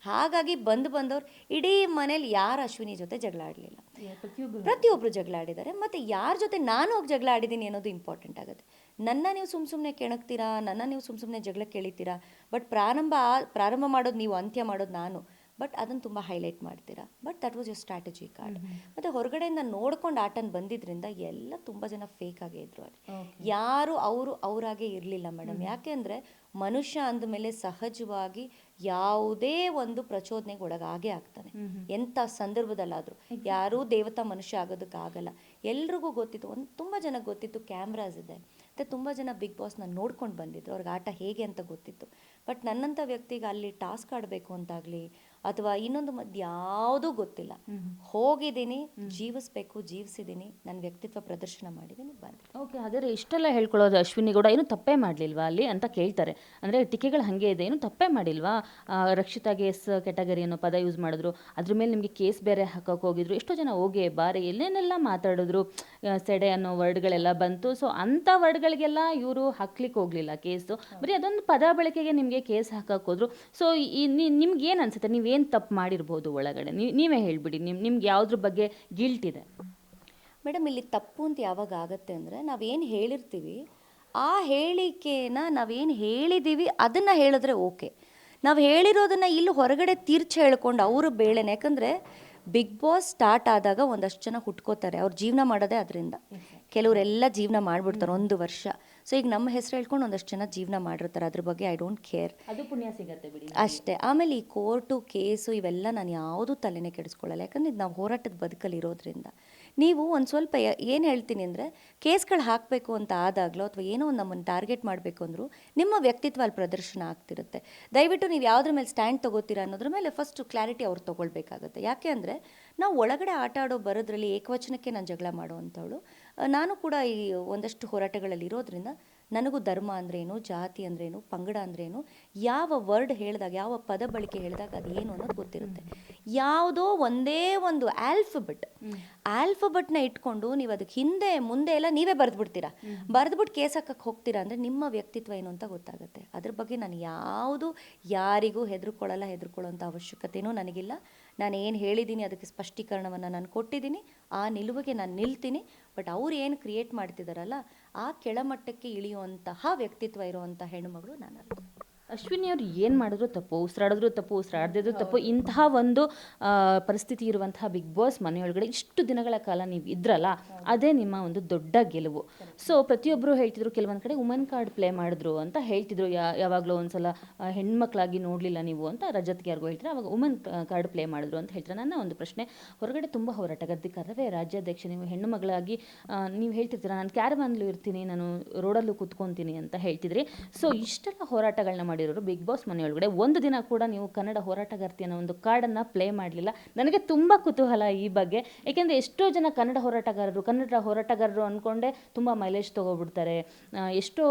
ಹಾಗಾಗಿ ಬಂದವ್ರು ಇಡೀ ಮನೇಲಿ ಯಾರು ಅಶ್ವಿನಿ ಜೊತೆ ಜಗಳ ಆಡಲಿಲ್ಲ, ಪ್ರತಿಯೊಬ್ಬರು ಜಗಳ ಆಡಿದ್ದಾರೆ. ಮತ್ತು ಯಾರ ಜೊತೆ ನಾನು ಹೋಗಿ ಜಗಳ ಆಡಿದ್ದೀನಿ ಅನ್ನೋದು ಇಂಪಾರ್ಟೆಂಟ್ ಆಗುತ್ತೆ. ನನ್ನ ನೀವು ಸುಮ್ಮನೆ ಕೆಣಕ್ತೀರಾ, ನನ್ನ ನೀವು ಸುಮ್ಮನೆ ಜಗಳ ಕೇಳಿತೀರಾ, ಬಟ್ ಪ್ರಾರಂಭ ಮಾಡೋದು ನೀವು, ಅಂತ್ಯ ಮಾಡೋದು ನಾನು. ಬಟ್ ಅದನ್ನು ತುಂಬ ಹೈಲೈಟ್ ಮಾಡ್ತೀರಾ. But that was your strategy card. ಮತ್ತು ಹೊರಗಡೆಯಿಂದ ನೋಡ್ಕೊಂಡು ಆಟನ ಬಂದಿದ್ರಿಂದ ಎಲ್ಲ ತುಂಬ ಜನ ಫೇಕ್ ಆಗೇ ಇದ್ರು ಅಲ್ಲಿ. ಯಾರು ಅವರಾಗೆ ಇರಲಿಲ್ಲ ಮೇಡಮ್. ಯಾಕೆ ಅಂದರೆ ಮನುಷ್ಯ ಅಂದಮೇಲೆ ಸಹಜವಾಗಿ ಯಾವುದೇ ಒಂದು ಪ್ರಚೋದನೆಗೆ ಒಳಗಾಗೇ ಆಗ್ತಾನೆ, ಎಂಥ ಸಂದರ್ಭದಲ್ಲಾದರೂ. ಯಾರೂ ದೇವತಾ ಮನುಷ್ಯ ಆಗೋದಕ್ಕಾಗಲ್ಲ. ಎಲ್ರಿಗೂ ಗೊತ್ತಿತ್ತು, ತುಂಬ ಜನಕ್ಕೆ ಗೊತ್ತಿತ್ತು ಕ್ಯಾಮ್ರಾಸ್ ಇದೆ, ಮತ್ತು ತುಂಬ ಜನ ಬಿಗ್ ಬಾಸ್ನ ನೋಡ್ಕೊಂಡು ಬಂದಿದ್ರು, ಅವ್ರಿಗೆ ಆಟ ಹೇಗೆ ಅಂತ ಗೊತ್ತಿತ್ತು. ಬಟ್ ನನ್ನಂಥ ವ್ಯಕ್ತಿಗೆ ಅಲ್ಲಿ ಟಾಸ್ಕ್ ಆಡಬೇಕು ಅಂತಾಗಲಿ ಅಥವಾ ಇನ್ನೊಂದು ಯಾವುದೂ ಗೊತ್ತಿಲ್ಲ. ಹೋಗಿದ್ದೀನಿ, ಜೀವಿಸಿದ್ದೀನಿ, ನನ್ನ ವ್ಯಕ್ತಿತ್ವ ಪ್ರದರ್ಶನ ಮಾಡಿದ್ದೀನಿ, ಬಂದೆ. ಓಕೆ, ಆದರೆ ಇಷ್ಟೆಲ್ಲ ಹೇಳ್ಕೊಳ್ಳೋದು ಅಶ್ವಿನಿ ಗೌಡ ಏನು ತಪ್ಪೇ ಮಾಡಲಿಲ್ವಾ ಅಲ್ಲಿ ಅಂತ ಕೇಳ್ತಾರೆ. ಅಂದರೆ ಟಿಕೆಗಳು ಹಾಗೆ ಇದೆ, ಏನು ತಪ್ಪೇ ಮಾಡಿಲ್ವಾ? ರಕ್ಷಿತಾಗೆ ಎಸ್ ಕೆಟಗರಿ ಅನ್ನೋ ಪದ ಯೂಸ್ ಮಾಡಿದ್ರು, ಅದ್ರ ಮೇಲೆ ನಿಮಗೆ ಕೇಸ್ ಬೇರೆ ಹಾಕೋಕೆ ಹೋಗಿದ್ರು, ಎಷ್ಟೋ ಜನ ಹೋಗಿ ಬಾರಿ ಎಲ್ಲೇನೆಲ್ಲ ಮಾತಾಡಿದ್ರು, ಸೆಡೆ ಅನ್ನೋ ವರ್ಡ್ಗಳೆಲ್ಲ ಬಂತು. ಸೊ ಅಂಥ ವರ್ಡ್ಗಳಿಗೆಲ್ಲ ಇವರು ಹಾಕ್ಲಿಕ್ಕೆ ಹೋಗಲಿಲ್ಲ ಕೇಸು, ಬರೀ ಅದೊಂದು ಪದ ಬಳಕೆಗೆ ನಿಮಗೆ ಕೇಸ್ ಹಾಕಕ್ಕೆ ಹೋದ್ರು. ಸೊ ನಿಮ್ಗೆ ಏನು ಅನ್ಸುತ್ತೆ, ನೀವೇನು ತಪ್ಪು ಮಾಡಿರ್ಬೋದು ಒಳಗಡೆ? ನೀವೇ ಹೇಳ್ಬಿಡಿ, ನಿಮ್ಗೆ ಯಾವುದ್ರ ಬಗ್ಗೆ ಗಿಲ್ಟ್ ಇದೆ? ಮೇಡಮ್, ಇಲ್ಲಿ ತಪ್ಪು ಅಂತ ಯಾವಾಗ ಆಗುತ್ತೆ ಅಂದರೆ ನಾವೇನು ಹೇಳಿರ್ತೀವಿ ಆ ಹೇಳಿಕೆನ ನಾವೇನು ಹೇಳಿದ್ದೀವಿ ಅದನ್ನು ಹೇಳಿದ್ರೆ ಓಕೆ. ನಾವು ಹೇಳಿರೋದನ್ನು ಇಲ್ಲಿ ಹೊರಗಡೆ ತೀರ್ಚಿ ಹೇಳ್ಕೊಂಡು ಅವರು ಬೇಳೆನೆ. ಯಾಕಂದರೆ ಬಿಗ್ ಬಾಸ್ ಸ್ಟಾರ್ಟ್ ಆದಾಗ ಒಂದಷ್ಟು ಜನ ಹುಟ್ಕೋತಾರೆ, ಅವ್ರು ಜೀವನ ಮಾಡೋದೇ ಅದರಿಂದ. ಕೆಲವರೆಲ್ಲ ಜೀವನ ಮಾಡಿಬಿಡ್ತಾರೆ 1 ವರ್ಷ. ಸೊ ಈಗ ನಮ್ಮ ಹೆಸರು ಹೇಳ್ಕೊಂಡು ಒಂದಷ್ಟು ಜನ ಜೀವನ ಮಾಡಿರ್ತಾರೆ, ಅದ್ರ ಬಗ್ಗೆ ಐ ಡೋಂಟ್ ಕೇರ್, ಅದು ಪುಣ್ಯ ಸಿಗತ್ತೆ ಬಿಡಿ ಅಷ್ಟೇ. ಆಮೇಲೆ ಈ ಕೋರ್ಟು ಕೇಸು ಇವೆಲ್ಲ ನಾನು ಯಾವುದೂ ತಲೆನೇ ಕೆಡಿಸ್ಕೊಳ್ಳಲ್ಲ. ಯಾಕಂದರೆ ಇದು ನಾವು ಹೋರಾಟದ ಬದುಕಲ್ಲಿ ಇರೋದ್ರಿಂದ. ನೀವು ಒಂದು ಸ್ವಲ್ಪ ಏನು ಹೇಳ್ತೀನಿ ಅಂದರೆ, ಕೇಸ್ಗಳು ಹಾಕಬೇಕು ಅಂತ ಆದಾಗಲೋ ಅಥವಾ ಏನೋ ಒಂದು ನಮ್ಮನ್ನು ಟಾರ್ಗೆಟ್ ಮಾಡಬೇಕು ಅಂದರೂ ನಿಮ್ಮ ವ್ಯಕ್ತಿತ್ವ ಅಲ್ಲಿ ಪ್ರದರ್ಶನ ಆಗ್ತಿರುತ್ತೆ. ದಯವಿಟ್ಟು ನೀವು ಯಾವುದ್ರ ಮೇಲೆ ಸ್ಟ್ಯಾಂಡ್ ತೊಗೋತೀರಾ ಅನ್ನೋದ್ರ ಮೇಲೆ ಫಸ್ಟು ಕ್ಲಾರಿಟಿ ಅವ್ರು ತೊಗೊಳ್ಬೇಕಾಗತ್ತೆ. ಯಾಕೆ ಅಂದರೆ ನಾವು ಒಳಗಡೆ ಆಟ ಆಡೋ ಬರೋದ್ರಲ್ಲಿ ಏಕವಚನಕ್ಕೆ ನಾನು ಜಗಳ ಮಾಡುವಂಥವಳು. ನಾನು ಕೂಡ ಈ ಒಂದಷ್ಟು ಹೋರಾಟಗಳಲ್ಲಿ ಇರೋದ್ರಿಂದ ನನಗೂ ಧರ್ಮ ಅಂದ್ರೇನು, ಜಾತಿ ಅಂದ್ರೇನು, ಪಂಗಡ ಅಂದ್ರೇನು, ಯಾವ ವರ್ಡ್ ಹೇಳಿದಾಗ, ಯಾವ ಪದ ಬಳಕೆ ಹೇಳಿದಾಗ ಅದು ಏನು ಅನ್ನೋದು ಗೊತ್ತಿರುತ್ತೆ. ಯಾವುದೋ ಒಂದೇ ಒಂದು ಆಲ್ಫಬೆಟ್ನ ಇಟ್ಕೊಂಡು ನೀವು ಅದಕ್ಕೆ ಹಿಂದೆ ಮುಂದೆ ಎಲ್ಲ ನೀವೇ ಬರೆದ್ಬಿಡ್ತೀರಾ, ಬರೆದ್ಬಿಟ್ಟು ಕೇಸ್ ಹಾಕಕ್ಕೆ ಹೋಗ್ತೀರಾ ಅಂದರೆ ನಿಮ್ಮ ವ್ಯಕ್ತಿತ್ವ ಏನು ಅಂತ ಗೊತ್ತಾಗುತ್ತೆ. ಅದ್ರ ಬಗ್ಗೆ ನಾನು ಯಾರಿಗೂ ಹೆದರ್ಕೊಳ್ಳೋಂಥ ಅವಶ್ಯಕತೆಯೂ ನನಗಿಲ್ಲ. ನಾನು ಏನು ಹೇಳಿದ್ದೀನಿ ಅದಕ್ಕೆ ಸ್ಪಷ್ಟೀಕರಣವನ್ನು ನಾನು ಕೊಟ್ಟಿದ್ದೀನಿ, ಆ ನಿಲುವಿಗೆ ನಾನು ನಿಲ್ತೀನಿ. ಬಟ್ ಅವ್ರು ಏನು ಕ್ರಿಯೇಟ್ ಮಾಡ್ತಿದ್ದಾರಲ್ಲ, ಆ ಕೆಳಮಟ್ಟಕ್ಕೆ ಇಳಿಯುವಂತಹ ವ್ಯಕ್ತಿತ್ವ ಇರುವಂಥ ಹೆಣ್ಣುಮಗಳು ನಾನಲ್ಲ. ಅಶ್ವಿನಿ ಅವ್ರು ಏನು ಮಾಡಿದ್ರು ತಪ್ಪು, ಉಸಿರಾಡಿದ್ರು ತಪ್ಪು, ಉಸಿರಾಡದಿದ್ರು ತಪ್ಪು. ಇಂತಹ ಒಂದು ಪರಿಸ್ಥಿತಿ ಇರುವಂತಹ ಬಿಗ್ ಬಾಸ್ ಮನೆಯೊಳಗಡೆ ಇಷ್ಟು ದಿನಗಳ ಕಾಲ ನೀವು ಇದ್ರಲ್ಲ, ಅದೇ ನಿಮ್ಮ ಒಂದು ದೊಡ್ಡ ಗೆಲುವು. ಸೊ ಪ್ರತಿಯೊಬ್ಬರು ಹೇಳ್ತಿದ್ರು, ಕೆಲವೊಂದು ಕಡೆ ವುಮನ್ ಕಾರ್ಡ್ ಪ್ಲೇ ಮಾಡಿದ್ರು ಅಂತ ಹೇಳ್ತಿದ್ರು. ಯಾವಾಗಲೂ ಒಂದ್ಸಲ ಹೆಣ್ಮಕ್ಳಾಗಿ ನೋಡಲಿಲ್ಲ ನೀವು ಅಂತ ರಜತ್ಗೆ ಯಾರಿಗೂ ಹೇಳ್ತಾರೆ, ಅವಾಗ ವುಮನ್ ಕಾರ್ಡ್ ಪ್ಲೇ ಮಾಡಿದ್ರು ಅಂತ ಹೇಳ್ತಾರೆ. ನನ್ನ ಒಂದು ಪ್ರಶ್ನೆ, ಹೊರಗಡೆ ತುಂಬ ಹೋರಾಟಗಾರರೇ, ರಾಜ್ಯಾಧ್ಯಕ್ಷ, ನೀವು ಹೆಣ್ಣು ಮಗಳಾಗಿ ನೀವು ಹೇಳ್ತಿರ್ತೀರ, ನಾನು ಕ್ಯಾರವಾನ್ಲು ಇರ್ತೀನಿ, ನಾನು ರೋಡಲ್ಲೂ ಕೂತ್ಕೊತೀನಿ ಅಂತ ಹೇಳ್ತಿದ್ರಿ. ಸೊ ಇಷ್ಟೆಲ್ಲ ಹೋರಾಟಗಳನ್ನ ಮಾಡಿರೋರು ಬಿಗ್ ಬಾಸ್ ಮನೆಯೊಳಗಡೆ ಒಂದು ದಿನ ಕೂಡ ನೀವು ಕನ್ನಡ ಹೋರಾಟಗಾರ್ತಿ ಅನ್ನೋ ಒಂದು ಕಾರ್ಡನ್ನು ಪ್ಲೇ ಮಾಡಲಿಲ್ಲ. ನನಗೆ ತುಂಬ ಕುತೂಹಲ ಈ ಬಗ್ಗೆ. ಏಕೆಂದರೆ ಎಷ್ಟೋ ಜನ ಕನ್ನಡ ಹೋರಾಟಗಾರರು ಅಂದ್ಕೊಂಡೆ ತುಂಬ ಮೈಲೇಜ್ ತೊಗೊಬಿಡ್ತಾರೆ, ಎಷ್ಟೋ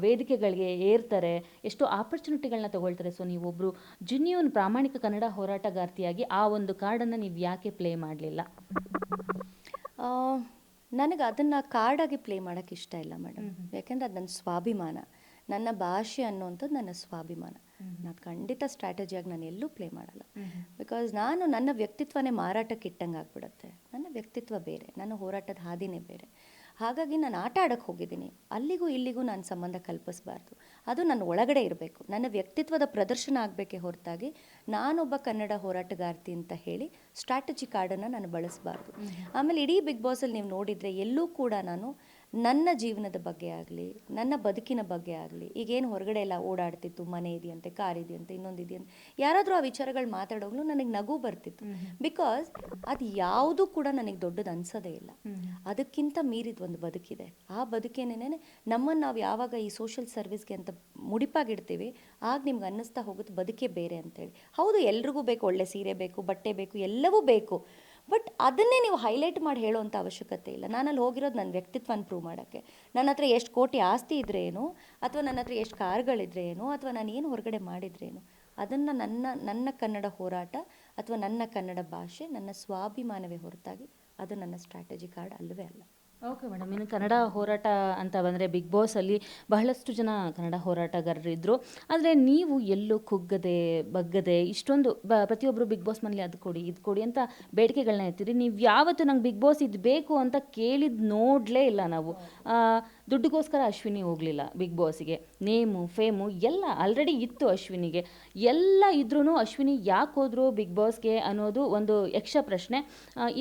ವೇದಿಕೆಗಳಿಗೆ ಏರ್ತಾರೆ, ಎಷ್ಟೋ ಆಪರ್ಚುನಿಟಿಗಳನ್ನ ತೊಗೊಳ್ತಾರೆ. ಸೊ ನೀವೊಬ್ಬರು ಜೆನ್ಯೂನ್ ಪ್ರಾಮಾಣಿಕ ಕನ್ನಡ ಹೋರಾಟಗಾರ್ತಿಯಾಗಿ ಆ ಒಂದು ಕಾರ್ಡನ್ನು ನೀವು ಯಾಕೆ ಪ್ಲೇ ಮಾಡಲಿಲ್ಲ? ನನಗೆ ಅದನ್ನು ಕಾರ್ಡಾಗಿ ಪ್ಲೇ ಮಾಡೋಕ್ಕೆ ಇಷ್ಟ ಇಲ್ಲ ಮೇಡಮ್. ಯಾಕೆಂದರೆ ಅದು ನನ್ನ ಸ್ವಾಭಿಮಾನ, ನನ್ನ ಭಾಷೆ ಅನ್ನೋಂಥದ್ದು ನನ್ನ ಸ್ವಾಭಿಮಾನ. ನಾನು ಖಂಡಿತ ಸ್ಟ್ರಾಟಜಿಯಾಗಿ ನಾನು ಎಲ್ಲೂ ಪ್ಲೇ ಮಾಡಲ್ಲ. ಬಿಕಾಸ್ ನನ್ನ ವ್ಯಕ್ತಿತ್ವನೇ ಮಾರಾಟಕ್ಕೆ ಇಟ್ಟಂಗೆ ಆಗ್ಬಿಡುತ್ತೆ. ನನ್ನ ವ್ಯಕ್ತಿತ್ವ ಬೇರೆ, ನನ್ನ ಹೋರಾಟದ ಹಾದಿನೇ ಬೇರೆ. ಹಾಗಾಗಿ ನಾನು ಆಟ ಆಡೋಕ್ಕೆ ಹೋಗಿದ್ದೀನಿ, ಅಲ್ಲಿಗೂ ಇಲ್ಲಿಗೂ ನಾನು ಸಂಬಂಧ ಕಲ್ಪಿಸಬಾರ್ದು. ಅದು ನನ್ನ ಒಳಗಡೆ ಇರಬೇಕು, ನನ್ನ ವ್ಯಕ್ತಿತ್ವದ ಪ್ರದರ್ಶನ ಆಗಬೇಕೇ ಹೊರತಾಗಿ ನಾನೊಬ್ಬ ಕನ್ನಡ ಹೋರಾಟಗಾರ್ತಿ ಅಂತ ಹೇಳಿ ಸ್ಟ್ರಾಟಜಿ ಕಾರ್ಡನ್ನು ನಾನು ಬಳಸಬಾರ್ದು. ಆಮೇಲೆ ಇಡೀ ಬಿಗ್ ಬಾಸಲ್ಲಿ ನೀವು ನೋಡಿದರೆ ಎಲ್ಲೂ ಕೂಡ ನಾನು ನನ್ನ ಜೀವನದ ಬಗ್ಗೆ ಆಗಲಿ, ನನ್ನ ಬದುಕಿನ ಬಗ್ಗೆ ಆಗಲಿ, ಈಗೇನು ಹೊರಗಡೆ ಎಲ್ಲ ಓಡಾಡ್ತಿತ್ತು, ಮನೆ ಇದೆಯಂತೆ, ಕಾರ್ ಇದೆಯಂತೆ, ಇನ್ನೊಂದು ಇದೆಯಂತೆ, ಯಾರಾದರೂ ಆ ವಿಚಾರಗಳು ಮಾತಾಡೋಗ್ಲೂ ನನಗೆ ನಗು ಬರ್ತಿತ್ತು. ಬಿಕಾಸ್ ಅದು ಯಾವುದೂ ಕೂಡ ನನಗೆ ದೊಡ್ಡದು ಅನ್ಸೋದೇ ಇಲ್ಲ. ಅದಕ್ಕಿಂತ ಮೀರಿದ ಒಂದು ಬದುಕಿದೆ. ಆ ಬದುಕೇನೇನೆ ನಮ್ಮನ್ನು ನಾವು ಯಾವಾಗ ಈ ಸೋಷಿಯಲ್ ಸರ್ವಿಸ್ಗೆ ಅಂತ ಮುಡಿಪಾಗಿಡ್ತೀವಿ, ಆಗ ನಿಮ್ಗೆ ಅನ್ನಿಸ್ತಾ ಹೋಗುತ್ತೆ ಬದುಕೇ ಬೇರೆ ಅಂತೇಳಿ. ಹೌದು, ಎಲ್ರಿಗೂ ಬೇಕು, ಒಳ್ಳೆ ಸೀರೆ ಬೇಕು, ಬಟ್ಟೆ ಬೇಕು, ಎಲ್ಲವೂ ಬೇಕು. ಬಟ್ ಅದನ್ನೇ ನೀವು ಹೈಲೈಟ್ ಮಾಡಿ ಹೇಳೋವಂಥ ಅವಶ್ಯಕತೆ ಇಲ್ಲ. ನಾನಲ್ಲಿ ಹೋಗಿರೋದು ನನ್ನ ವ್ಯಕ್ತಿತ್ವನ ಪ್ರೂವ್ ಮಾಡೋಕ್ಕೆ. ನನ್ನ ಹತ್ರ ಎಷ್ಟು ಕೋಟಿ ಆಸ್ತಿ ಇದ್ರೆ ಏನು, ಅಥವಾ ನನ್ನ ಹತ್ರ ಎಷ್ಟು ಕಾರ್ಗಳಿದ್ರೆ ಏನು, ಅಥವಾ ನಾನು ಏನು ಹೊರಗಡೆ ಮಾಡಿದ್ರೇನು, ಅದನ್ನು ನನ್ನ ಕನ್ನಡ ಹೋರಾಟ ಅಥವಾ ನನ್ನ ಕನ್ನಡ ಭಾಷೆ, ನನ್ನ ಸ್ವಾಭಿಮಾನವೇ ಹೊರತಾಗಿ ಅದು ನನ್ನ ಸ್ಟ್ರಾಟಜಿ ಕಾರ್ಡ್ ಅಲ್ಲವೇ ಅಲ್ಲ. Okay madam. ಇನ್ನು ಕನ್ನಡ ಹೋರಾಟ ಅಂತ ಬಂದರೆ ಬಿಗ್ ಬಾಸಲ್ಲಿ ಬಹಳಷ್ಟು ಜನ ಕನ್ನಡ ಹೋರಾಟಗಾರರು ಇದ್ದರು. ಆದರೆ ನೀವು ಎಲ್ಲೂ ಕುಗ್ಗದೆ ಬಗ್ಗದೆ ಇಷ್ಟೊಂದು ಪ್ರತಿಯೊಬ್ಬರು ಬಿಗ್ ಬಾಸ್ ಮನೇಲಿ ಅದು ಕೊಡಿ ಇದು ಕೊಡಿ ಅಂತ ಬೇಡಿಕೆಗಳನ್ನ ಎತ್ತಿರಿ. ನೀವು ಯಾವತ್ತು ನಂಗೆ ಬಿಗ್ ಬಾಸ್ ಇದು ಬೇಕು ಅಂತ ಕೇಳಿದ್ ನೋಡಲೇ ಇಲ್ಲ ನಾವು. ಆ, ದುಡ್ಡಿಗೋಸ್ಕರ ಅಶ್ವಿನಿ ಹೋಗಲಿಲ್ಲ ಬಿಗ್ ಬಾಸಿಗೆ. ನೇಮು ಫೇಮು ಎಲ್ಲ ಆಲ್ರೆಡಿ ಇತ್ತು ಅಶ್ವಿನಿಗೆ. ಎಲ್ಲ ಇದ್ರೂ ಅಶ್ವಿನಿ ಯಾಕೆ ಹೋದ್ರು ಬಿಗ್ ಬಾಸ್ಗೆ ಅನ್ನೋದು ಒಂದು ಯಕ್ಷ ಪ್ರಶ್ನೆ.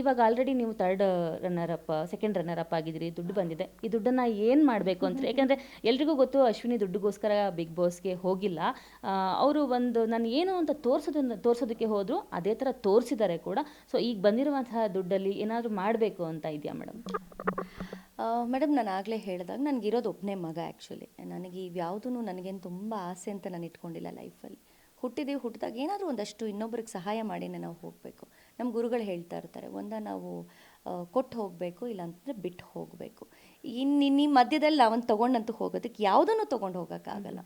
ಇವಾಗ ಆಲ್ರೆಡಿ ನೀವು third runner up second runner up ಆಗಿದ್ದೀರಿ, ದುಡ್ಡು ಬಂದಿದೆ. ಈ ದುಡ್ಡನ್ನು ಏನು ಮಾಡಬೇಕು ಅಂತ, ಯಾಕೆಂದರೆ ಎಲ್ರಿಗೂ ಗೊತ್ತು ಅಶ್ವಿನಿ ದುಡ್ಡುಗೋಸ್ಕರ ಬಿಗ್ ಬಾಸ್ಗೆ ಹೋಗಿಲ್ಲ. ಅವರು ಒಂದು ನಾನು ಏನು ಅಂತ ತೋರಿಸೋದಕ್ಕೆ ಹೋದರು, ಅದೇ ಥರ ತೋರಿಸಿದ್ದಾರೆ ಕೂಡ. ಸೊ ಈಗ ಬಂದಿರುವಂತಹ ದುಡ್ಡಲ್ಲಿ ಏನಾದರೂ ಮಾಡಬೇಕು ಅಂತ ಇದೆಯಾ ಮೇಡಮ್? ಮೇಡಮ್, ನಾನು ಆಗಲೇ ಹೇಳಿದಾಗ ನನಗಿರೋದು ಒಬ್ಬನೇ ಮಗ. ಆ್ಯಕ್ಚುಲಿ ನನಗೆ ಇವ್ಯಾವುದೂ ನನಗೇನು ತುಂಬ ಆಸೆ ಅಂತ ನಾನು ಇಟ್ಕೊಂಡಿಲ್ಲ ಲೈಫಲ್ಲಿ. ಹುಟ್ಟಿದಾಗ ಏನಾದರೂ ಒಂದಷ್ಟು ಇನ್ನೊಬ್ರಿಗೆ ಸಹಾಯ ಮಾಡಿನೇ ನಾವು ಹೋಗಬೇಕು. ನಮ್ಮ ಗುರುಗಳು ಹೇಳ್ತಾ ಇರ್ತಾರೆ, ನಾವು ಕೊಟ್ಟು ಹೋಗಬೇಕು, ಇಲ್ಲಾಂತಂದರೆ ಬಿಟ್ಟು ಹೋಗಬೇಕು. ಇನ್ನು ಈ ಮಧ್ಯದಲ್ಲಿ ನಾವಂತ ತೊಗೊಂಡಂತೂ ಹೋಗೋದಕ್ಕೆ ಯಾವುದನ್ನು ತೊಗೊಂಡು ಹೋಗೋಕ್ಕಾಗಲ್ಲ.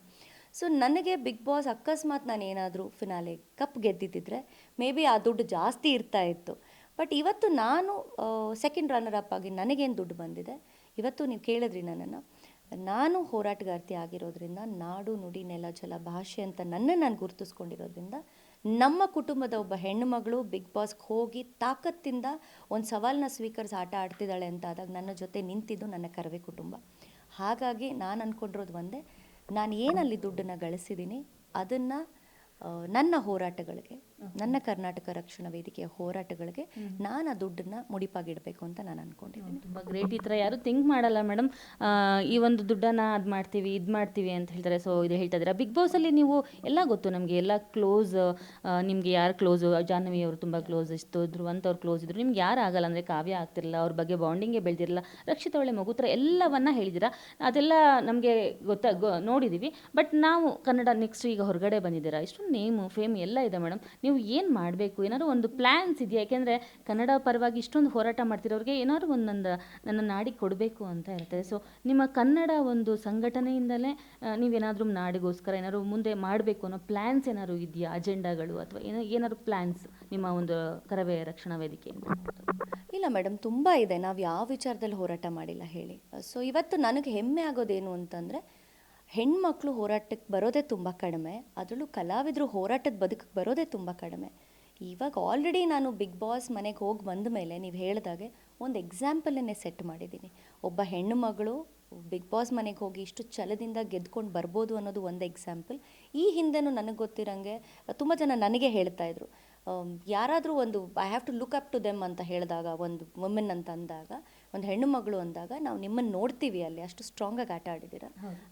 ಸೊ ನನಗೆ ಬಿಗ್ ಬಾಸ್ ಅಕಸ್ಮಾತ್ ನಾನು ಏನಾದರೂ ಫಿನಾಲೆ ಕಪ್ ಗೆದ್ದಿದ್ದಿದ್ರೆ ಮೇ ಬಿ ಆ ದುಡ್ಡು ಜಾಸ್ತಿ ಇರ್ತಾ ಇತ್ತು. ಬಟ್ ಇವತ್ತು ನಾನು ಸೆಕೆಂಡ್ ರನ್ನರ್ ಅಪ್ ಆಗಿ ನನಗೇನು ದುಡ್ಡು ಬಂದಿದೆ, ಇವತ್ತು ನೀವು ಕೇಳಿದ್ರಿ ನನ್ನನ್ನು, ನಾನು ಹೋರಾಟಗಾರ್ತಿ ಆಗಿರೋದ್ರಿಂದ, ನಾಡು ನುಡಿ ನೆಲ ಜಲ ಭಾಷೆ ಅಂತ ನಾನು ಗುರುತಿಸ್ಕೊಂಡಿರೋದ್ರಿಂದ, ನಮ್ಮ ಕುಟುಂಬದ ಒಬ್ಬ ಹೆಣ್ಣು ಮಗಳು ಬಿಗ್ ಬಾಸ್ಗೆ ಹೋಗಿ ತಾಕತ್ತಿಂದ ಒಂದು ಸವಾಲನ್ನ ಸ್ವೀಕರಿಸಿ ಆಟ ಆಡ್ತಿದ್ದಾಳೆ ಅಂತ ಆದಾಗ ನನ್ನ ಜೊತೆ ನಿಂತಿದ್ದು ನನ್ನ ಕರವೇ ಕುಟುಂಬ. ಹಾಗಾಗಿ ನಾನು ಅಂದ್ಕೊಂಡಿರೋದು ಒಂದೇ, ನಾನು ಏನಲ್ಲಿ ದುಡ್ಡನ್ನು ಗಳಿಸಿದ್ದೀನಿ ಅದನ್ನು ನನ್ನ ಹೋರಾಟಗಳಿಗೆ, ನನ್ನ ಕರ್ನಾಟಕ ರಕ್ಷಣಾ ವೇದಿಕೆಯ ಹೋರಾಟಗಳಿಗೆ ನಾನು ಆ ದುಡ್ಡನ್ನು ಮುಡಿಪಾಗಿಡಬೇಕು ಅಂತ ನಾನು ಅಂದ್ಕೊಂಡಿದ್ದೀನಿ. ತುಂಬ ಗ್ರೇಟ್. ಈ ಥರ ಯಾರು ಥಿಂಕ್ ಮಾಡಲ್ಲ ಮೇಡಮ್. ಈ ಒಂದು ದುಡ್ಡನ್ನು ಅದು ಮಾಡ್ತೀವಿ ಇದು ಮಾಡ್ತೀವಿ ಅಂತ ಹೇಳ್ತಾರೆ. ಸೊ ಇದು ಹೇಳ್ತಾ ಇದ್ದೀರಾ. ಬಿಗ್ ಬಾಸಲ್ಲಿ ನೀವು ಎಲ್ಲ ಗೊತ್ತು ನಮಗೆ, ಎಲ್ಲ ಕ್ಲೋಸ್. ನಿಮಗೆ ಯಾರು ಕ್ಲೋಸು? ಜಾಹ್ನವಿ ಅವರು ತುಂಬ ಕ್ಲೋಸ್ ಇತ್ತು, ಧ್ರುವಂತ್ ಅವ್ರು ಕ್ಲೋಸ್ ಇದ್ರು. ನಿಮ್ಗೆ ಯಾರು ಆಗಲ್ಲ ಅಂದರೆ ಕಾವ್ಯ ಆಗ್ತಿರಲಿಲ್ಲ, ಅವ್ರ ಬಗ್ಗೆ ಬಾಂಡಿಂಗೇ ಬೆಳೆದಿರಲ್ಲ. ರಕ್ಷಿತ ಒಳ್ಳೆ ಮಗು ಥರ ಎಲ್ಲವನ್ನ ಹೇಳಿದ್ದೀರಾ. ಅದೆಲ್ಲ ನಮಗೆ ನೋಡಿದ್ದೀವಿ. ಬಟ್ ನಾವು ಕನ್ನಡ ನೆಕ್ಸ್ಟ್ ಈಗ ಹೊರಗಡೆ ಬಂದಿದ್ದೀರಾ, ಇಷ್ಟೊಂದು ನೇಮು ಫೇಮ್ ಎಲ್ಲ ಇದೆ ಮೇಡಮ್. ನೀವು ಏನು ಮಾಡಬೇಕು, ಏನಾದ್ರು ಒಂದು ಪ್ಲ್ಯಾನ್ಸ್ ಇದೆಯಾ? ಯಾಕೆಂದರೆ ಕನ್ನಡ ಪರವಾಗಿ ಇಷ್ಟೊಂದು ಹೋರಾಟ ಮಾಡ್ತಿರೋರಿಗೆ ಏನಾದ್ರು ಒಂದೊಂದು ನನ್ನ ನಾಡಿಗೆ ಕೊಡಬೇಕು ಅಂತ ಇರ್ತದೆ. ಸೊ ನಿಮ್ಮ ಕನ್ನಡ ಒಂದು ಸಂಘಟನೆಯಿಂದಲೇ ನೀವೇನಾದರೂ ನಾಡಿಗೋಸ್ಕರ ಏನಾದ್ರು ಮುಂದೆ ಮಾಡಬೇಕು ಅನ್ನೋ ಪ್ಲ್ಯಾನ್ಸ್ ಏನಾದ್ರು ಇದೆಯಾ? ಅಜೆಂಡಾಗಳು ಅಥವಾ ಏನಾದ್ರು ಪ್ಲ್ಯಾನ್ಸ್ ನಿಮ್ಮ ಒಂದು ಕರವೇ ರಕ್ಷಣಾ ವೇದಿಕೆಯಿಂದ? ಇಲ್ಲ ಮೇಡಮ್, ತುಂಬ ಇದೆ. ನಾವು ಯಾವ ವಿಚಾರದಲ್ಲಿ ಹೋರಾಟ ಮಾಡಿಲ್ಲ ಹೇಳಿ. ಸೊ ಇವತ್ತು ನನಗೆ ಹೆಮ್ಮೆ ಆಗೋದೇನು ಅಂತಂದರೆ, ಹೆಣ್ಮಕ್ಳು ಹೋರಾಟಕ್ಕೆ ಬರೋದೇ ತುಂಬ ಕಡಿಮೆ, ಅದರಲ್ಲೂ ಕಲಾವಿದರು ಹೋರಾಟದ ಬದುಕಿಗೆ ಬರೋದೇ ತುಂಬ ಕಡಿಮೆ. ಇವಾಗ ಆಲ್ರೆಡಿ ನಾನು ಬಿಗ್ ಬಾಸ್ ಮನೆಗೆ ಹೋಗಿ ಬಂದ ಮೇಲೆ ನೀವು ಹೇಳಿದಾಗೆ ಒಂದು ಎಕ್ಸಾಂಪಲನ್ನೇ ಸೆಟ್ ಮಾಡಿದ್ದೀನಿ. ಒಬ್ಬ ಹೆಣ್ಣು ಮಗಳು ಬಿಗ್ ಬಾಸ್ ಮನೆಗೆ ಹೋಗಿ ಇಷ್ಟು ಛಲದಿಂದ ಗೆದ್ಕೊಂಡು ಬರ್ಬೋದು ಅನ್ನೋದು ಒಂದು ಎಕ್ಸಾಂಪಲ್. ಈ ಹಿಂದೆನೂ ನನಗೆ ಗೊತ್ತಿರೋಂಗೆ ತುಂಬ ಜನ ನನಗೆ ಹೇಳ್ತಾಯಿದ್ರು, ಯಾರಾದರೂ ಒಂದು I have to look up to them ಅಂತ ಹೇಳಿದಾಗ, ಒಂದು ವುಮೆನ್ ಅಂತ ಅಂದಾಗ, ಒಂದು ಹೆಣ್ಣು ಮಗಳು ಅಂದಾಗ ನಾವು ನಿಮ್ಮನ್ನು ನೋಡ್ತೀವಿ ಅಲ್ಲಿ, ಅಷ್ಟು ಸ್ಟ್ರಾಂಗಾಗಿ ಆಟ ಆಡಿದ್ದೀರ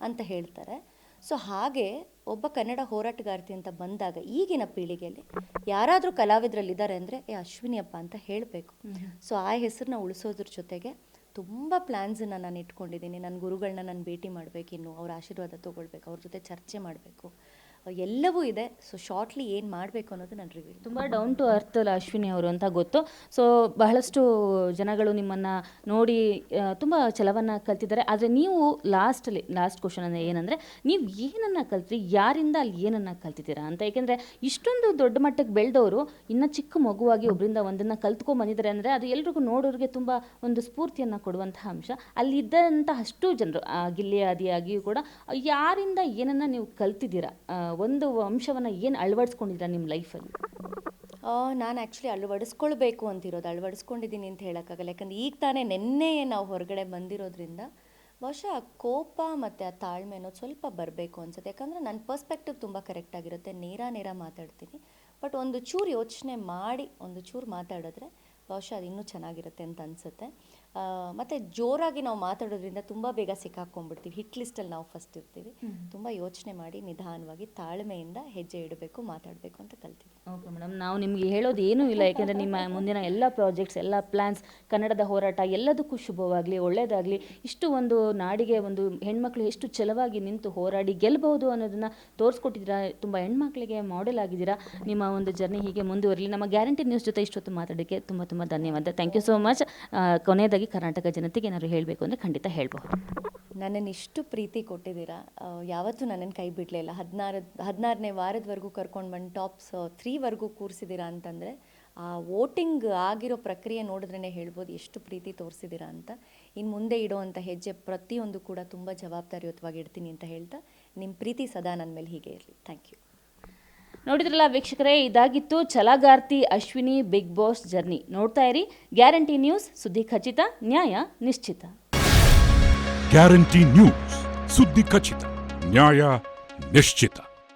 ಅಂತ ಹೇಳ್ತಾರೆ. ಸೊ ಹಾಗೆ ಒಬ್ಬ ಕನ್ನಡ ಹೋರಾಟಗಾರ್ತಿ ಅಂತ ಬಂದಾಗ ಈಗಿನ ಪೀಳಿಗೆಯಲ್ಲಿ ಯಾರಾದರೂ ಕಲಾವಿದರಲ್ಲಿದ್ದಾರೆ ಅಂದರೆ ಅಶ್ವಿನಿಯಪ್ಪ ಅಂತ ಹೇಳಬೇಕು. ಸೊ ಆ ಹೆಸರನ್ನ ಉಳಿಸೋದ್ರ ಜೊತೆಗೆ ತುಂಬ ಪ್ಲ್ಯಾನ್ಸನ್ನು ನಾನು ಇಟ್ಕೊಂಡಿದ್ದೀನಿ. ನನ್ನ ಗುರುಗಳನ್ನ ನಾನು ಭೇಟಿ ಮಾಡಬೇಕು, ಇನ್ನು ಅವ್ರ ಆಶೀರ್ವಾದ ತೊಗೊಳ್ಬೇಕು, ಅವ್ರ ಜೊತೆ ಚರ್ಚೆ ಮಾಡಬೇಕು, ಎಲ್ಲವೂ ಇದೆ. ಸೊ ಶಾರ್ಟ್ಲಿ ಏನು ಮಾಡಬೇಕು ಅನ್ನೋದು ನನ್ನ ರಿವ್ಯೂ. ತುಂಬ ಡೌನ್ ಟು ಅರ್ತ್ ಅಶ್ವಿನಿ ಅವರು ಅಂತ ಗೊತ್ತು. ಸೊ ಬಹಳಷ್ಟು ಜನಗಳು ನಿಮ್ಮನ್ನು ನೋಡಿ ತುಂಬ ಛಲವನ್ನು ಕಲ್ತಿದ್ದಾರೆ. ಆದರೆ ನೀವು ಲಾಸ್ಟ್ ಕ್ವಶನ್ ಅಂದರೆ ಏನಂದರೆ, ನೀವು ಏನನ್ನು ಕಲ್ತ್ರಿ, ಯಾರಿಂದ ಅಲ್ಲಿ ಏನನ್ನು ಕಲ್ತಿದ್ದೀರಾ ಅಂತ. ಏಕೆಂದರೆ ಇಷ್ಟೊಂದು ದೊಡ್ಡ ಮಟ್ಟಕ್ಕೆ ಬೆಳೆದವರು ಇನ್ನೂ ಚಿಕ್ಕ ಮಗುವಾಗಿ ಒಬ್ಬರಿಂದ ಒಂದನ್ನು ಕಲ್ತ್ಕೊಂಡು ಬಂದಿದ್ದಾರೆ ಅಂದರೆ ಅದು ಎಲ್ರಿಗೂ ನೋಡೋರಿಗೆ ತುಂಬ ಒಂದು ಸ್ಫೂರ್ತಿಯನ್ನು ಕೊಡುವಂತಹ ಅಂಶ. ಅಲ್ಲಿದ್ದಂಥ ಅಷ್ಟು ಜನರು ಗಿಲ್ಲಿ ಆದಿಯಾಗಿಯೂ ಕೂಡ ಯಾರಿಂದ ಏನನ್ನು ನೀವು ಕಲ್ತಿದ್ದೀರಾ, ಒಂದು ಅಂಶವನ್ನು ಏನು ಅಳವಡಿಸ್ಕೊಂಡಿದ್ದೀರಾ ನಿಮ್ಮ ಲೈಫಲ್ಲಿ? ನಾನು ಆ್ಯಕ್ಚುಲಿ ಅಳವಡಿಸ್ಕೊಳ್ಬೇಕು ಅಂತಿರೋದು, ಅಳವಡಿಸ್ಕೊಂಡಿದ್ದೀನಿ ಅಂತ ಹೇಳೋಕ್ಕಾಗಲ್ಲ. ಯಾಕಂದರೆ ಈಗ ತಾನೇ ನೆನ್ನೆ ನಾವು ಹೊರಗಡೆ ಬಂದಿರೋದ್ರಿಂದ ಬಹುಶಃ ಆ ಕೋಪ ಮತ್ತು ಆ ತಾಳ್ಮೆ ಅನ್ನೋದು ಸ್ವಲ್ಪ ಬರಬೇಕು ಅನ್ಸುತ್ತೆ. ಯಾಕಂದರೆ ನನ್ನ ಪರ್ಸ್ಪೆಕ್ಟಿವ್ ತುಂಬ ಕರೆಕ್ಟಾಗಿರುತ್ತೆ, ನೇರ ಮಾತಾಡ್ತೀನಿ. ಬಟ್ ಒಂದು ಚೂರು ಯೋಚನೆ ಮಾಡಿ ಒಂದು ಚೂರು ಮಾತಾಡಿದ್ರೆ ಬಹುಶಃ ಅದು ಇನ್ನೂ ಚೆನ್ನಾಗಿರುತ್ತೆ ಅಂತ ಅನಿಸುತ್ತೆ. ಮತ್ತು ಜೋರಾಗಿ ನಾವು ಮಾತಾಡೋದ್ರಿಂದ ತುಂಬ ಬೇಗ ಸಿಕ್ಕಾಕೊಂಡ್ಬಿಡ್ತೀವಿ. ಹಿಟ್ ಲಿಸ್ಟಲ್ಲಿ ನಾವು ಫಸ್ಟ್ ಇರ್ತೀವಿ. ತುಂಬ ಯೋಚನೆ ಮಾಡಿ ನಿಧಾನವಾಗಿ ತಾಳ್ಮೆಯಿಂದ ಹೆಜ್ಜೆ ಇಡಬೇಕು, ಮಾತಾಡಬೇಕು ಅಂತ ಕಲ್ತೀವಿ. ಓಕೆ ಮೇಡಮ್, ನಾವು ನಿಮಗೆ ಹೇಳೋದು ಏನೂ ಇಲ್ಲ. ಯಾಕೆಂದರೆ ನಿಮ್ಮ ಮುಂದಿನ ಎಲ್ಲ ಪ್ರಾಜೆಕ್ಟ್ಸ್, ಎಲ್ಲ ಪ್ಲ್ಯಾನ್ಸ್, ಕನ್ನಡದ ಹೋರಾಟ ಎಲ್ಲದಕ್ಕೂ ಶುಭವಾಗಲಿ, ಒಳ್ಳೆಯದಾಗಲಿ. ಇಷ್ಟು ಒಂದು ನಾಡಿಗೆ ಒಂದು ಹೆಣ್ಮಕ್ಳು ಎಷ್ಟು ಛಲವಾಗಿ ನಿಂತು ಹೋರಾಡಿ ಗೆಲ್ಲಬಹುದು ಅನ್ನೋದನ್ನು ತೋರಿಸ್ಕೊಟ್ಟಿದ್ದೀರಾ. ತುಂಬ ಹೆಣ್ಮಕ್ಳಿಗೆ ಮಾಡೆಲ್ ಆಗಿದ್ದೀರಾ. ನಿಮ್ಮ ಒಂದು ಜರ್ನಿ ಹೀಗೆ ಮುಂದುವರಲಿ. ನಮ್ಮ ಗ್ಯಾರಂಟಿ ನ್ಯೂಸ್ ಜೊತೆ ಇಷ್ಟೊತ್ತು ಮಾತಾಡೋಕ್ಕೆ ತುಂಬ ತುಂಬ ಧನ್ಯವಾದ. Thank you so much. ಕೊನೆಯದಾಗಿ ಕರ್ನಾಟಕ ಜನತೆಗೆ ಏನಾದ್ರು ಹೇಳಬೇಕು ಅಂದರೆ ಖಂಡಿತ ಹೇಳಬಹುದು. ನನ್ನನ್ನು ಇಷ್ಟು ಪ್ರೀತಿ ಕೊಟ್ಟಿದ್ದೀರಾ, ಯಾವತ್ತೂ ನನ್ನನ್ನು ಕೈ ಬಿಡಲಿಲ್ಲ. 16ನೇ ವಾರದವರೆಗೂ ಕರ್ಕೊಂಡು ಬಂದು ಟಾಪ್ಸ್ 3ವರೆಗೂ ಕೂರಿಸಿದ್ದೀರಾ ಅಂತಂದರೆ ಆ ವೋಟಿಂಗ್ ಆಗಿರೋ ಪ್ರಕ್ರಿಯೆ ನೋಡಿದ್ರೇ ಹೇಳ್ಬೋದು ಎಷ್ಟು ಪ್ರೀತಿ ತೋರಿಸಿದ್ದೀರಾ ಅಂತ. ಇನ್ನು ಮುಂದೆ ಇಡೋವಂಥ ಹೆಜ್ಜೆ ಪ್ರತಿಯೊಂದು ಕೂಡ ತುಂಬ ಜವಾಬ್ದಾರಿಯುತವಾಗಿ ಇಡ್ತೀನಿ ಅಂತ ಹೇಳ್ತಾ, ನಿಮ್ಮ ಪ್ರೀತಿ ಸದಾ ನನ್ನ ಮೇಲೆ ಹೀಗೆ ಇರಲಿ. Thank you. ನೋಡಿದ್ರಲ್ಲ ವೀಕ್ಷಕರೇ, ಇದಾಗಿತ್ತು ಛಲಗಾರ್ತಿ ಅಶ್ವಿನಿ ಬಿಗ್ ಬಾಸ್ ಜರ್ನಿ. ನೋಡ್ತಾ ಇರಿ ಗ್ಯಾರಂಟಿ ನ್ಯೂಸ್, ಸುದ್ದಿ ಖಚಿತ, ನ್ಯಾಯ ನಿಶ್ಚಿತ. ಗ್ಯಾರಂಟಿ ನ್ಯೂಸ್, ಸುದ್ದಿ ಖಚಿತ, ನ್ಯಾಯ ನಿಶ್ಚಿತ.